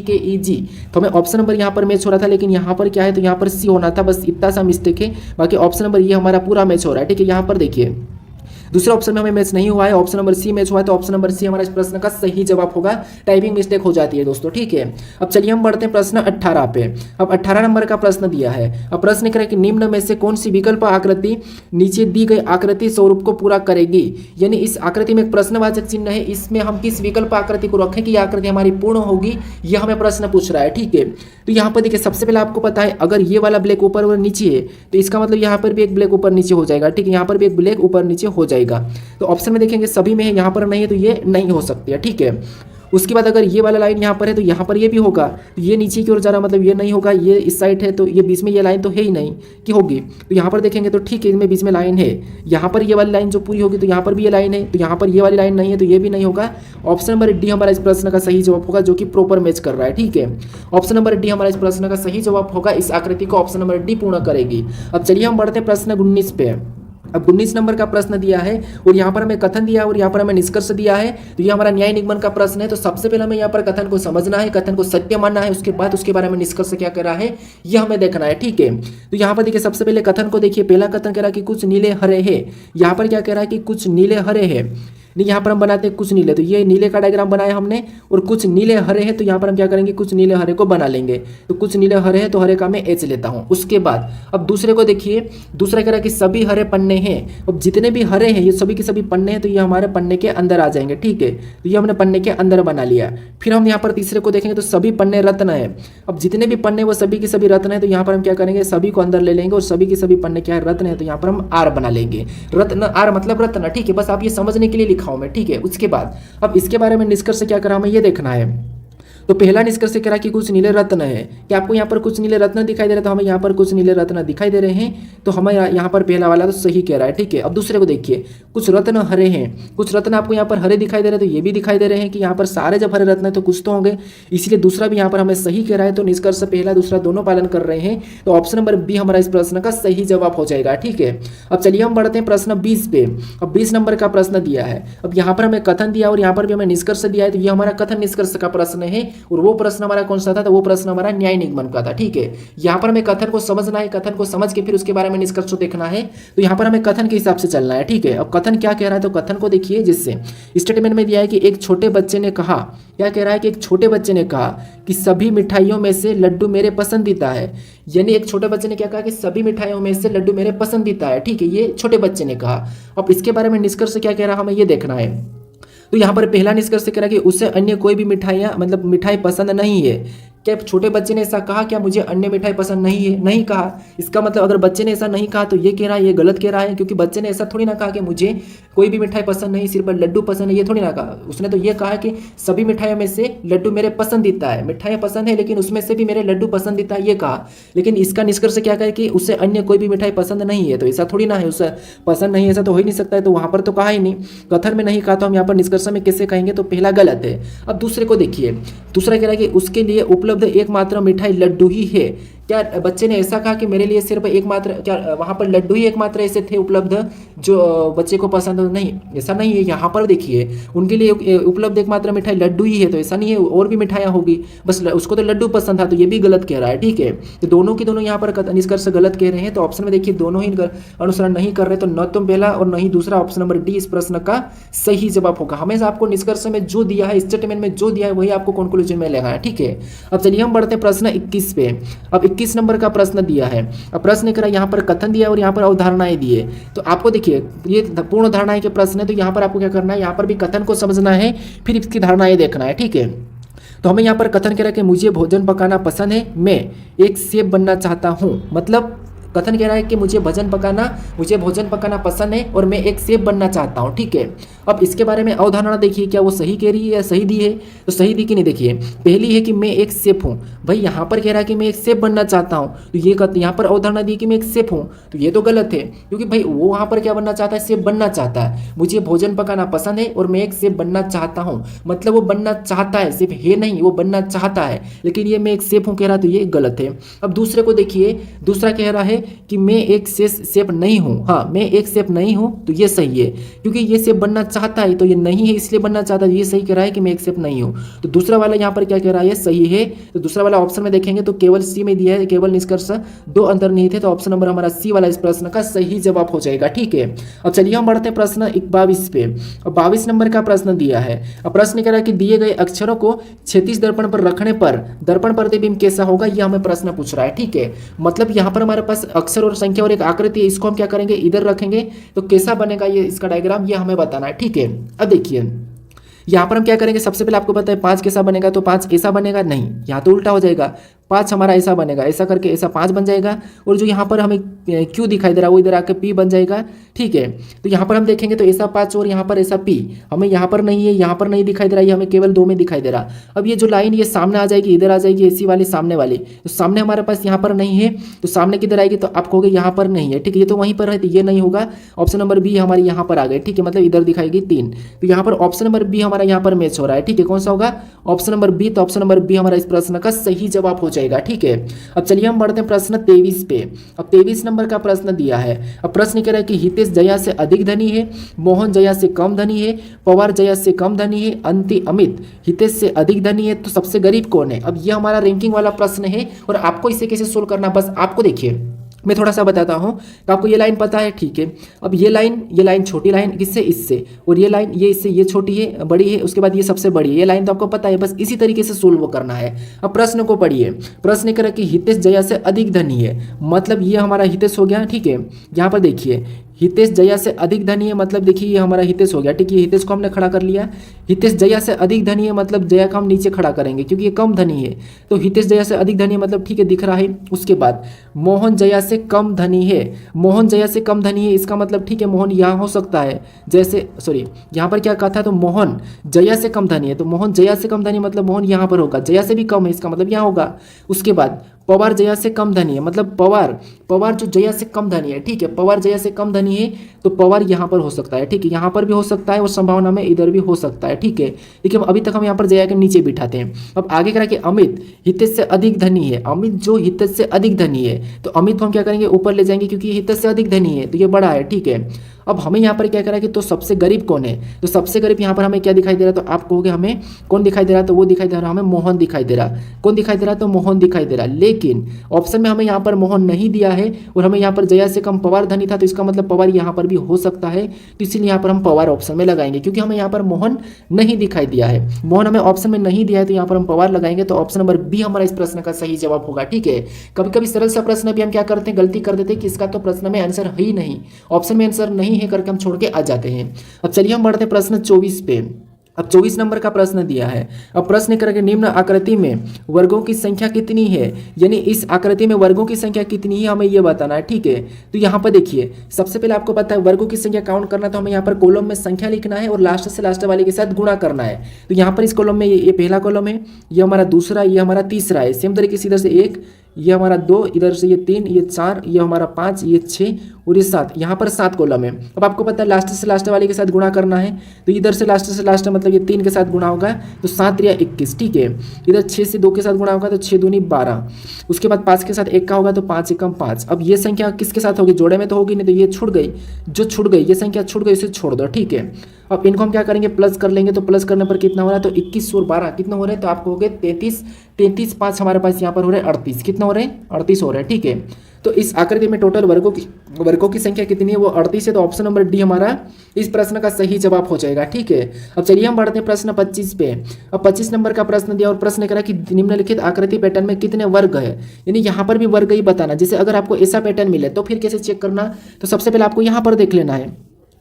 A: के ई जी, तो हमें ऑप्शन नंबर यहाँ पर मैच हो रहा था, लेकिन यहाँ पर क्या है, तो यहाँ पर सी होना था, बस इतना सा मिस्टेक है। बाकी ऑप्शन नंबर ये हमारा पूरा मैच हो रहा है, ठीक है। यहाँ पर देखिए दूसरे ऑप्शन में हमें मैच नहीं हुआ है, ऑप्शन नंबर सी मैच हुआ है, तो ऑप्शन नंबर सी हमारा इस प्रश्न का सही जवाब होगा। टाइपिंग मिस्टेक हो जाती है दोस्तों, ठीक है। अब चलिए हम बढ़ते हैं प्रश्न 18 पे। अब 18 नंबर का प्रश्न दिया है। अब प्रश्न करें कि निम्न में से कौन सी विकल्प आकृति नीचे दी गई आकृति स्वरूप को पूरा करेगी। यानी इस आकृति में एक प्रश्नवाचक चिन्ह है, इसमें हम किस विकल्प आकृति को रखें कि आकृति हमारी पूर्ण होगी, यह हमें प्रश्न पूछ रहा है, ठीक है। तो यहाँ पर देखिए सबसे पहले आपको पता है, अगर ये वाला ब्लैक ऊपर और नीचे है तो इसका मतलब यहाँ पर भी एक ब्लैक ऊपर नीचे हो जाएगा, ठीक है। यहाँ पर भी एक ब्लैक ऊपर नीचे हो जाएगा। तो ऑप्शन में देखेंगे सभी में है, यहाँ पर नहीं है तो ये नहीं हो सकती है, ठीक है। उसके बाद अगर ये वाला लाइन यहाँ पर है तो यहाँ पर ये भी होगा, तो ये नीचे की ओर जा रहा मतलब ये नहीं होगा, ये इस साइड है तो ये बीच में ये लाइन तो है ही नहीं कि होगी। तो यहाँ पर देखेंगे तो ठीक है, इनमें बीच में लाइन है, यहाँ पर ये वाली लाइन जो पूरी होगी तो यहाँ पर भी ये लाइन है, तो यहाँ पर ये वाली लाइन नहीं है तो ये भी नहीं होगा। ऑप्शन नंबर डी हमारा इस प्रश्न का सही जवाब होगा, जो कि प्रॉपर मैच कर रहा है, ठीक है। ऑप्शन नंबर डी हमारा इस प्रश्न का सही जवाब होगा, इस आकृति को ऑप्शन नंबर डी पूर्ण करेगी। अब चलिए हम बढ़ते हैं प्रश्न 19 पे। अब 19 नंबर का प्रश्न दिया है और यहाँ पर हमें कथन दिया है और यहाँ पर हमें निष्कर्ष दिया है। तो ये हमारा न्याय निगमन का प्रश्न है। तो सबसे पहले हमें यहाँ पर कथन को समझना है, कथन को सत्य मानना है, उसके बाद उसके बारे में निष्कर्ष क्या कर रहा है यह हमें देखना है, ठीक है। तो यहाँ पर देखिए सबसे पहले कथन को देखिए, पहला कथन कह रहा है कि कुछ नीले हरे है। यहाँ पर क्या कह रहा है कि कुछ नीले हरे है। नहीं, यहाँ पर हम बनाते हैं कुछ नीले, तो ये नीले का डायग्राम बनाया हमने, और कुछ नीले हरे हैं तो यहाँ पर हम क्या करेंगे, कुछ नीले हरे को बना लेंगे। तो कुछ नीले हरे हैं तो हरे का मैं एच लेता हूँ। उसके बाद अब दूसरे को देखिए, दूसरा कह रहा है कि सभी हरे पन्ने हैं। अब जितने भी हरे हैं ये सभी के सभी पन्ने हैं, तो ये हमारे पन्ने के अंदर आ जाएंगे, ठीक है। तो ये हमने पन्ने के अंदर बना लिया। फिर हम यहाँ पर तीसरे को देखेंगे तो सभी पन्ने रत्न है। अब जितने भी पन्ने वो सभी के सभी रत्न है, तो यहाँ पर हम क्या करेंगे, सभी को अंदर ले लेंगे, और सभी के सभी पन्ने क्या है, रत्न है, तो यहाँ पर हम आर बना लेंगे। रत्न, आर मतलब रत्न, ठीक है। बस आप ये समझने के लिए लिखा हूं मैं, ठीक है। उसके बाद अब इसके बारे में निष्कर्ष क्या करा, हमें ये देखना है। तो पहला निष्कर्ष करा कि कुछ नीले रत्न है। कि आपको यहाँ पर कुछ नीले रत्न दिखाई दे रहे, तो हमें यहाँ पर कुछ नीले रत्न दिखाई दे रहे हैं, तो हमें यहाँ पर पहला वाला तो सही कह रहा है, ठीक है। अब दूसरे को देखिए, कुछ रत्न हरे हैं, कुछ रत्न आपको यहाँ पर हरे दिखाई दे रहे हैं, तो ये भी दिखाई दे रहे हैं कि यहाँ पर सारे जब हरे रत्न है तो कुछ तो होंगे, इसलिए दूसरा भी यहाँ पर हमें सही कह रहा है। तो निष्कर्ष पहला दूसरा दोनों पालन कर रहे हैं, तो ऑप्शन नंबर बी हमारा इस प्रश्न का सही जवाब हो जाएगा, ठीक है। अब चलिए हम बढ़ते हैं प्रश्न 20 पे। अब 20 नंबर का प्रश्न दिया है। अब यहाँ पर हमें कथन दिया और यहाँ पर भी हमें निष्कर्ष दिया है, तो ये हमारा कथन निष्कर्ष का प्रश्न है, और वो प्रश्न हमारा कौन सा था, तो वो प्रश्न हमारा न्याय निगमन का था, ठीक है। यहाँ पर हमें कथन को समझना है, कथन को समझ के फिर उसके बारे में निष्कर्ष देखना है। तो यहाँ पर हमें कथन के हिसाब से चलना है, ठीक है। अब कथन क्या कह रहा है, तो कथन को देखिए, जिससे स्टेटमेंट में दिया है कि एक छोटे बच्चे ने कहा, क्या कह रहा है कि एक छोटे बच्चे ने कहा कि सभी मिठाइयों में से लड्डू मेरे पसंदीदा है। यानी एक छोटे बच्चे ने क्या कहा कि सभी मिठाइयों में से लड्डू मेरे पसंदीदा है, ठीक है, ये छोटे बच्चे ने कहा। अब इसके बारे में निष्कर्ष क्या कह रहा है, हमें ये देखना है। तो यहाँ पर पहला निष्कर्ष कह रहा है कि उसे अन्य कोई भी मिठाइयाँ मतलब मिठाई पसंद नहीं है। क्या छोटे बच्चे ने ऐसा कहा, क्या मुझे अन्य मिठाई पसंद नहीं है? नहीं कहा। इसका मतलब अगर बच्चे ने ऐसा नहीं कहा तो ये कह रहा है, ये गलत कह रहा है, क्योंकि बच्चे ने ऐसा थोड़ी ना कहा कि मुझे कोई भी मिठाई पसंद नहीं, सिर्फ लड्डू पसंद है, ये थोड़ी ना कहा। उसने तो ये कहा कि सभी मिठाइयों में से लड्डू मेरे पसंदीदा है। मिठाइयाँ पसंद है लेकिन उसमें से भी मेरे लड्डू पसंदीदा है, ये कहा। लेकिन इसका निष्कर्ष क्या कहे कि उसे अन्य कोई भी मिठाई पसंद नहीं है, तो ऐसा थोड़ी ना है, उसे पसंद नहीं, ऐसा तो हो ही नहीं सकता है। तो वहाँ पर तो कहा ही नहीं, कथन में नहीं कहा, तो हम यहाँ पर निष्कर्ष में कैसे कहेंगे, तो पहला गलत है। अब दूसरे को देखिए, दूसरा कह रहा है कि उसके लिए उपलब्ध एकमात्र मिठाई लड्डू ही है। क्या बच्चे ने ऐसा कहा कि मेरे लिए सिर्फ एकमात्र, क्या वहाँ पर लड्डू ही एकमात्र ऐसे थे उपलब्ध जो बच्चे को पसंद हो? नहीं, ऐसा नहीं है। यहाँ पर देखिए, उनके लिए उपलब्ध एकमात्र मिठाई लड्डू ही है, तो ऐसा नहीं है और भी मिठाइयाँ होगी, बस उसको तो लड्डू पसंद था, तो ये भी गलत कह रहा है, ठीक है। तो दोनों की दोनों यहाँ पर निष्कर्ष गलत कह रहे हैं। तो ऑप्शन में देखिए दोनों ही अनुसरण नहीं कर रहे, तो न तो पहला और न ही दूसरा, ऑप्शन नंबर डी इस प्रश्न का सही जवाब होगा। हमेशा आपको निष्कर्ष में जो दिया है, स्टेटमेंट में जो दिया है, वही आपको कंक्लूजन में लगाना है, ठीक है। अब चलिए हम बढ़ते हैं प्रश्न 21 पे। अब 21 नंबर का प्रश्न दिया है। अब प्रश्न करा, यहाँ पर कथन दिया और यहाँ पर अवधारणाएं दिए। तो आपको देखिए, ये पूर्ण धारणाएं के प्रश्न है, तो यहाँ पर आपको क्या करना है, यहाँ पर भी कथन को समझना है, फिर इसकी धारणाएं देखना है, ठीक है। तो हमें यहाँ पर कथन कह रहा है कि मुझे भोजन पकाना पसंद है, मैं एक शेफ बनना चाहता हूँ। मतलब कथन कह रहा है कि मुझे भोजन पकाना पसंद है और मैं एक शेफ बनना चाहता हूँ, ठीक है। अब इसके बारे में अवधारणा देखिए, क्या वो सही कह रही है या सही दी है? तो सही दी कि नहीं, देखिए पहली है कि मैं एक शेफ हूँ। भाई यहाँ पर कह रहा है कि मैं एक शेफ बनना चाहता हूँ, तो ये यहाँ पर अवधारणा दी कि मैं एक शेफ हूँ, तो ये तो गलत है, क्योंकि भाई वो वहाँ पर क्या बनना चाहता है, शेफ बनना चाहता है। मुझे भोजन पकाना पसंद है और मैं एक शेफ बनना चाहता हूँ, मतलब वो बनना चाहता है, शेफ है नहीं, वो बनना चाहता है। लेकिन ये मैं एक शेफ हूँ कह रहा, तो ये गलत है। अब दूसरे को देखिए, दूसरा कह रहा है कि मैं एक शेफ नहीं हूँ। हाँ, मैं एक शेफ नहीं हूँ, तो ये सही है, क्योंकि ये शेफ बनना चाहता है, तो ये नहीं है इसलिए बनना चाहता है, ये सही कह रहा है कि मैं एक शेफ नहीं हूँ। तो दूसरा वाला यहाँ पर क्या कह रहा है, सही है। तो दूसरा वाला ऑप्शन में देखेंगे तो केवल सी में दिया है, केवल निष्कर्ष दो अंतर्निहित है, तो ऑप्शन नंबर हमारा सी वाला इस प्रश्न का सही जवाब हो जाएगा, ठीक है। अब चलिए हम बढ़ते हैं प्रश्न 22 पे। अब 22 नंबर का प्रश्न दिया है। अब प्रश्न कह रहा है कि दिए गए अक्षरों को क्षैतिज दर्पण पर रखने पर दर्पण प्रतिबिंब कैसा होगा, यह हमें प्रश्न पूछ रहा है, ठीक है। मतलब यहाँ पर हमारे पास अक्षर और संख्या और एक आकृति है, इसको हम क्या करेंगे, इधर रखेंगे, तो कैसा बनेगा ये इसका डायग्राम, ये हमें बताना है, ठीक है। अब देखिए यहाँ पर हम क्या करेंगे, सबसे पहले आपको पता है 5 कैसा बनेगा, तो 5 ऐसा बनेगा, नहीं यहाँ तो उल्टा हो जाएगा। 5 हमारा ऐसा बनेगा, ऐसा करके ऐसा 5 बन जाएगा, और जो यहाँ पर हमें क्यू दिखाई दे रहा है वो इधर आकर पी बन जाएगा, ठीक है। तो यहाँ पर हम देखेंगे तो ऐसा 5 और यहाँ पर ऐसा पी, हमें यहाँ पर नहीं है, यहाँ पर नहीं दिखाई दे रहा है, हमें केवल 2 में दिखाई दे रहा। अब ये जो लाइन ये सामने आ जाएगी, इधर आ जाएगी, ऐसी वाली सामने वाली, तो सामने हमारे पास यहाँ पर नहीं है, तो सामने किधर आएगी, तो आप कहोगे यहाँ पर नहीं है, ठीक है, ये तो वहीं पर है, तो ये नहीं होगा। ऑप्शन नंबर बी हमारी यहाँ पर आ गए, ठीक है, मतलब इधर दिखाएगी 3, तो यहाँ पर ऑप्शन नंबर बी हमारा यहाँ पर मैच हो रहा है, ठीक है। कौन सा होगा, ऑप्शन नंबर बी। तो ऑप्शन नंबर बी हमारा इस प्रश्न का सही जवाब हो जाएगा, ठीक है। अब चलिए हम बढ़ते हैं प्रश्न 23 पे। अब 23 नंबर का प्रश्न दिया है। अब प्रश्न कह रहा है कि हितेश जया से अधिक धनी है, मोहन जया से कम धनी है, पवार जया से कम धनी है, अंति अमित हितेश से अधिक धनी है, तो सबसे गरीब कौन है? अब ये हमारा रैंकिंग वाला प्रश्न है, और आपको इसे कैसे सोल्व करना, बस आपको देखिए मैं थोड़ा सा बताता हूँ तो आपको ये लाइन पता है, ठीक है। अब ये लाइन छोटी लाइन किससे, इससे, और ये लाइन ये इससे, ये छोटी है बड़ी है, उसके बाद ये सबसे बड़ी है। ये लाइन तो आपको पता है, बस इसी तरीके से सोल्व करना है। अब प्रश्न को पढ़िए। प्रश्न कह रहा है कि हितेश जया से अधिक धनी है, मतलब ये हमारा हितेश हो गया, ठीक है। यहाँ पर देखिए हितेश जया से अधिक धनी है, मतलब देखिए ये हमारा हितेश हो गया, ठीक है। हितेश को हमने खड़ा कर लिया। हितेश जया से अधिक धनी है, मतलब जया को हम नीचे खड़ा करेंगे क्योंकि ये कम धनी है, तो हितेश जया से अधिक धनी है, मतलब ठीक है दिख रहा है। उसके बाद मोहन जया से कम धनी है, मोहन जया से कम धनी है, इसका मतलब ठीक है मोहन यहाँ हो सकता है, जैसे सॉरी यहाँ पर क्या कहा था, तो मोहन जया से कम धनी है, तो मोहन जया से कम धनी मतलब मोहन यहाँ पर होगा, जया से भी कम है इसका मतलब यहाँ होगा। उसके बाद पवार जया से कम धनी है, मतलब पवार जो जया से कम धनी है, ठीक है, पवार जया से कम धनी है, तो पवार यहाँ पर हो सकता है, ठीक है, यहाँ पर भी हो सकता है और संभावना में इधर भी हो सकता है, ठीक है। देखिए अभी तक हम यहाँ पर जया के नीचे बिठाते हैं। अब आगे करा कि अमित हितेश से अधिक धनी है, अमित जो हितेश से अधिक धनी है, तो अमित को हम क्या करेंगे ऊपर ले जाएंगे क्योंकि हितेश से अधिक धनी है, तो ये बड़ा है, ठीक है। अब हमें यहाँ पर क्या करा कि तो सबसे गरीब कौन है, तो सबसे गरीब यहाँ पर हमें क्या दिखाई दे रहा है, तो आप कहोगे हमें कौन दिखाई दे रहा है, तो वो दिखाई दे रहा है हमें मोहन दिखाई दे रहा। कौन दिखाई दे रहा है, तो मोहन दिखाई दे रहा। लेकिन ऑप्शन में हमें यहाँ पर मोहन नहीं दिया है और हमें यहाँ पर जया से कम पवार धनी था, तो इसका मतलब पवार यहाँ पर भी हो सकता है, तो इसीलिए यहाँ पर हम पवार ऑप्शन में लगाएंगे क्योंकि हमें यहाँ पर मोहन नहीं दिखाई दिया है, मोहन हमें ऑप्शन में नहीं दिया है, तो यहाँ पर हम पवार लगाएंगे। तो ऑप्शन नंबर बी हमारा इस प्रश्न का सही जवाब होगा, ठीक है। कभी कभी सरल सा प्रश्न भी हम क्या करते हैं, गलती कर देते हैं कि इसका तो प्रश्न में आंसर है ही नहीं, ऑप्शन में आंसर नहीं है करके हम छोड़ के आ जाते हैं। अब चलिए हम बढ़ते प्रश्न 24 पे। अब 24 नंबर का प्रश्न दिया है। अब प्रश्न करके निम्न आकृति में वर्गों की संख्या कितनी है, यानी इस आकृति में वर्गों की संख्या कितनी है हमें यह बताना है, ठीक है। तो यहाँ पर देखिए सबसे पहले आपको पता है वर्गों की संख्या काउंट करना, तो हमें यहाँ पर कॉलम में संख्या लिखना है और लास्ट से लास्ट वाले के साथ गुणा करना है। तो यहाँ पर इस कॉलम में ये पहला कॉलम है, ये हमारा दूसरा, ये हमारा तीसरा है। सेम तरीके से इधर से 1, ये हमारा 2, इधर से ये 3, ये 4, ये हमारा 5, ये 6 और ये 7, यहाँ पर 7 कॉलम है। अब आपको पता है लास्ट से लास्ट वाले के साथ गुणा करना है, तो इधर से लास्ट मतलब ये 3 के साथ गुणा होगा तो 7 या 21, ठीक है। इधर 6 से 2 के साथ गुणा होगा तो 6 दूनी 12, उसके बाद 5 के साथ 1 का होगा तो 5 एकम 5। अब ये संख्या किसके साथ होगी, जोड़े में तो होगी नहीं, तो ये छूट गई, जो छूट गई ये संख्या छूट गई, इसे छोड़ दो, ठीक है। अब इनको हम क्या करेंगे, प्लस कर लेंगे, तो प्लस करने पर कितना हो रहा है, तो 21 और 12 कितना हो रहा है, तो आपको हो गए 33, 5 हमारे पास यहाँ पर हो रहे हैं 38, कितना हो रहे हैं 38 हो रहे हैं, ठीक है। तो इस आकृति में टोटल वर्गों की संख्या कितनी है, वो 38 है, तो ऑप्शन नंबर डी हमारा इस प्रश्न का सही जवाब हो जाएगा, ठीक है। अब चलिए हम बढ़ते हैं प्रश्न 25 पे। अब 25 नंबर का प्रश्न दिया और प्रश्न करा कि निम्नलिखित आकृति पैटर्न में कितने वर्ग है, यानी यहाँ पर भी वर्ग ही बताना। जैसे अगर आपको ऐसा पैटर्न मिले तो फिर कैसे चेक करना, तो सबसे पहले आपको यहाँ पर देख लेना है,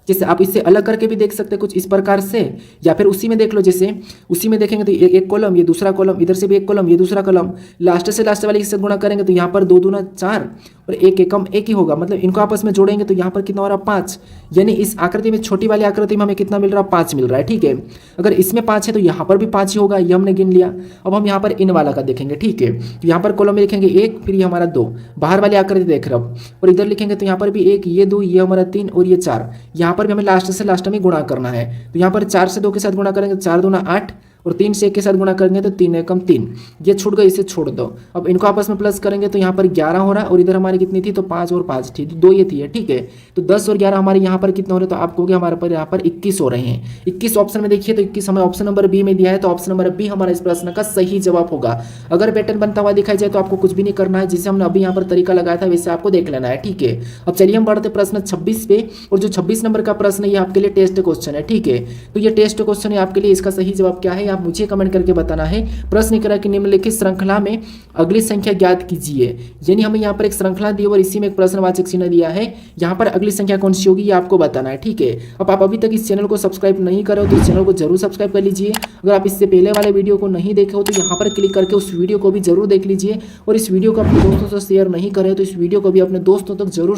A: जैसे आप इससे अलग करके भी देख सकते हैं कुछ इस प्रकार से, या फिर उसी में देख लो, जैसे उसी में देखेंगे तो एक कॉलम, ये दूसरा कॉलम, इधर से भी एक कॉलम, ये दूसरा कॉलम, लास्ट से लास्ट वाले के साथ गुणा करेंगे तो यहाँ पर 2 दूना 4 और 1 एकम 1 ही होगा, मतलब इनको आपस में जोड़ेंगे तो यहाँ पर कितना हो रहा है 5, यानी इस आकृति में छोटी वाली आकृति में हमें कितना मिल रहा है 5 मिल रहा है, ठीक है। अगर इसमें 5 है तो यहाँ पर भी 5 ही होगा, ये हमने गिन लिया। अब हम यहाँ पर इन वाला का देखेंगे, ठीक है। तो यहाँ पर कॉलम में लिखेंगे 1, फिर ये हमारा 2, बाहर वाली आकृति देख रहे हो, और इधर लिखेंगे तो यहाँ पर भी 1, ये 2, ये हमारा 3 और ये 4, यहाँ पर भी हमें लास्ट से लास्ट में गुणा करना है। तो यहाँ पर 4 से 2 के साथ गुणा करेंगे 4 दूना 8 और 3 से 1 के साथ गुणा करेंगे तो 3 एकम 3, ये छूट गए, इसे छोड़ दो। अब इनको आपस में प्लस करेंगे तो यहाँ पर 11 हो रहा है और इधर हमारी कितनी थी, तो 5 और 5 थी, 2 ये थी, ठीक है। तो 10 और 11 हमारे यहाँ पर कितने हो रहे हैं, तो आप कहोगे हमारे पर यहाँ पर 21 हो रहे हैं। 21 ऑप्शन में देखिए, तो 21 हमें ऑप्शन नंबर बी में दिया है, तो ऑप्शन नंबर बी हमारा इस प्रश्न का सही जवाब होगा। अगर पैटर्न बनता हुआ दिखाई जाए तो आपको कुछ भी नहीं करना है, जिसे हमने अभी यहाँ पर तरीका लगाया था वैसे आपको देख लेना है, ठीक है। अब चलिए हम बढ़ते प्रश्न 26 पे, और जो 26 नंबर का प्रश्न है ये आपके लिए टेस्ट क्वेश्चन है, ठीक है। तो ये टेस्ट क्वेश्चन है आपके लिए, इसका सही जवाब क्या है आप मुझे कमेंट करके बताना है। प्रश्न करा कि निम्नलिखित श्रृंखला में अगली संख्या ज्ञात कीजिए, यानी हमें यहाँ पर एक श्रृंखला दी और इसी में एक प्रश्नवाचक चिन्ह दिया है, यहाँ पर अगली संख्या कौन सी होगी ये आपको बताना है, ठीक है। अब आप अभी तक इस चैनल को सब्सक्राइब नहीं करो तो इस चैनल को जरूर सब्सक्राइब कर लीजिए। अगर आप इससे पहले वाले वीडियो को नहीं देखे हो तो यहाँ पर क्लिक करके उस वीडियो को भी जरूर देख लीजिए, और इस वीडियो को अपने दोस्तों से शेयर नहीं करें तो इस वीडियो को भी अपने दोस्तों तक जरूर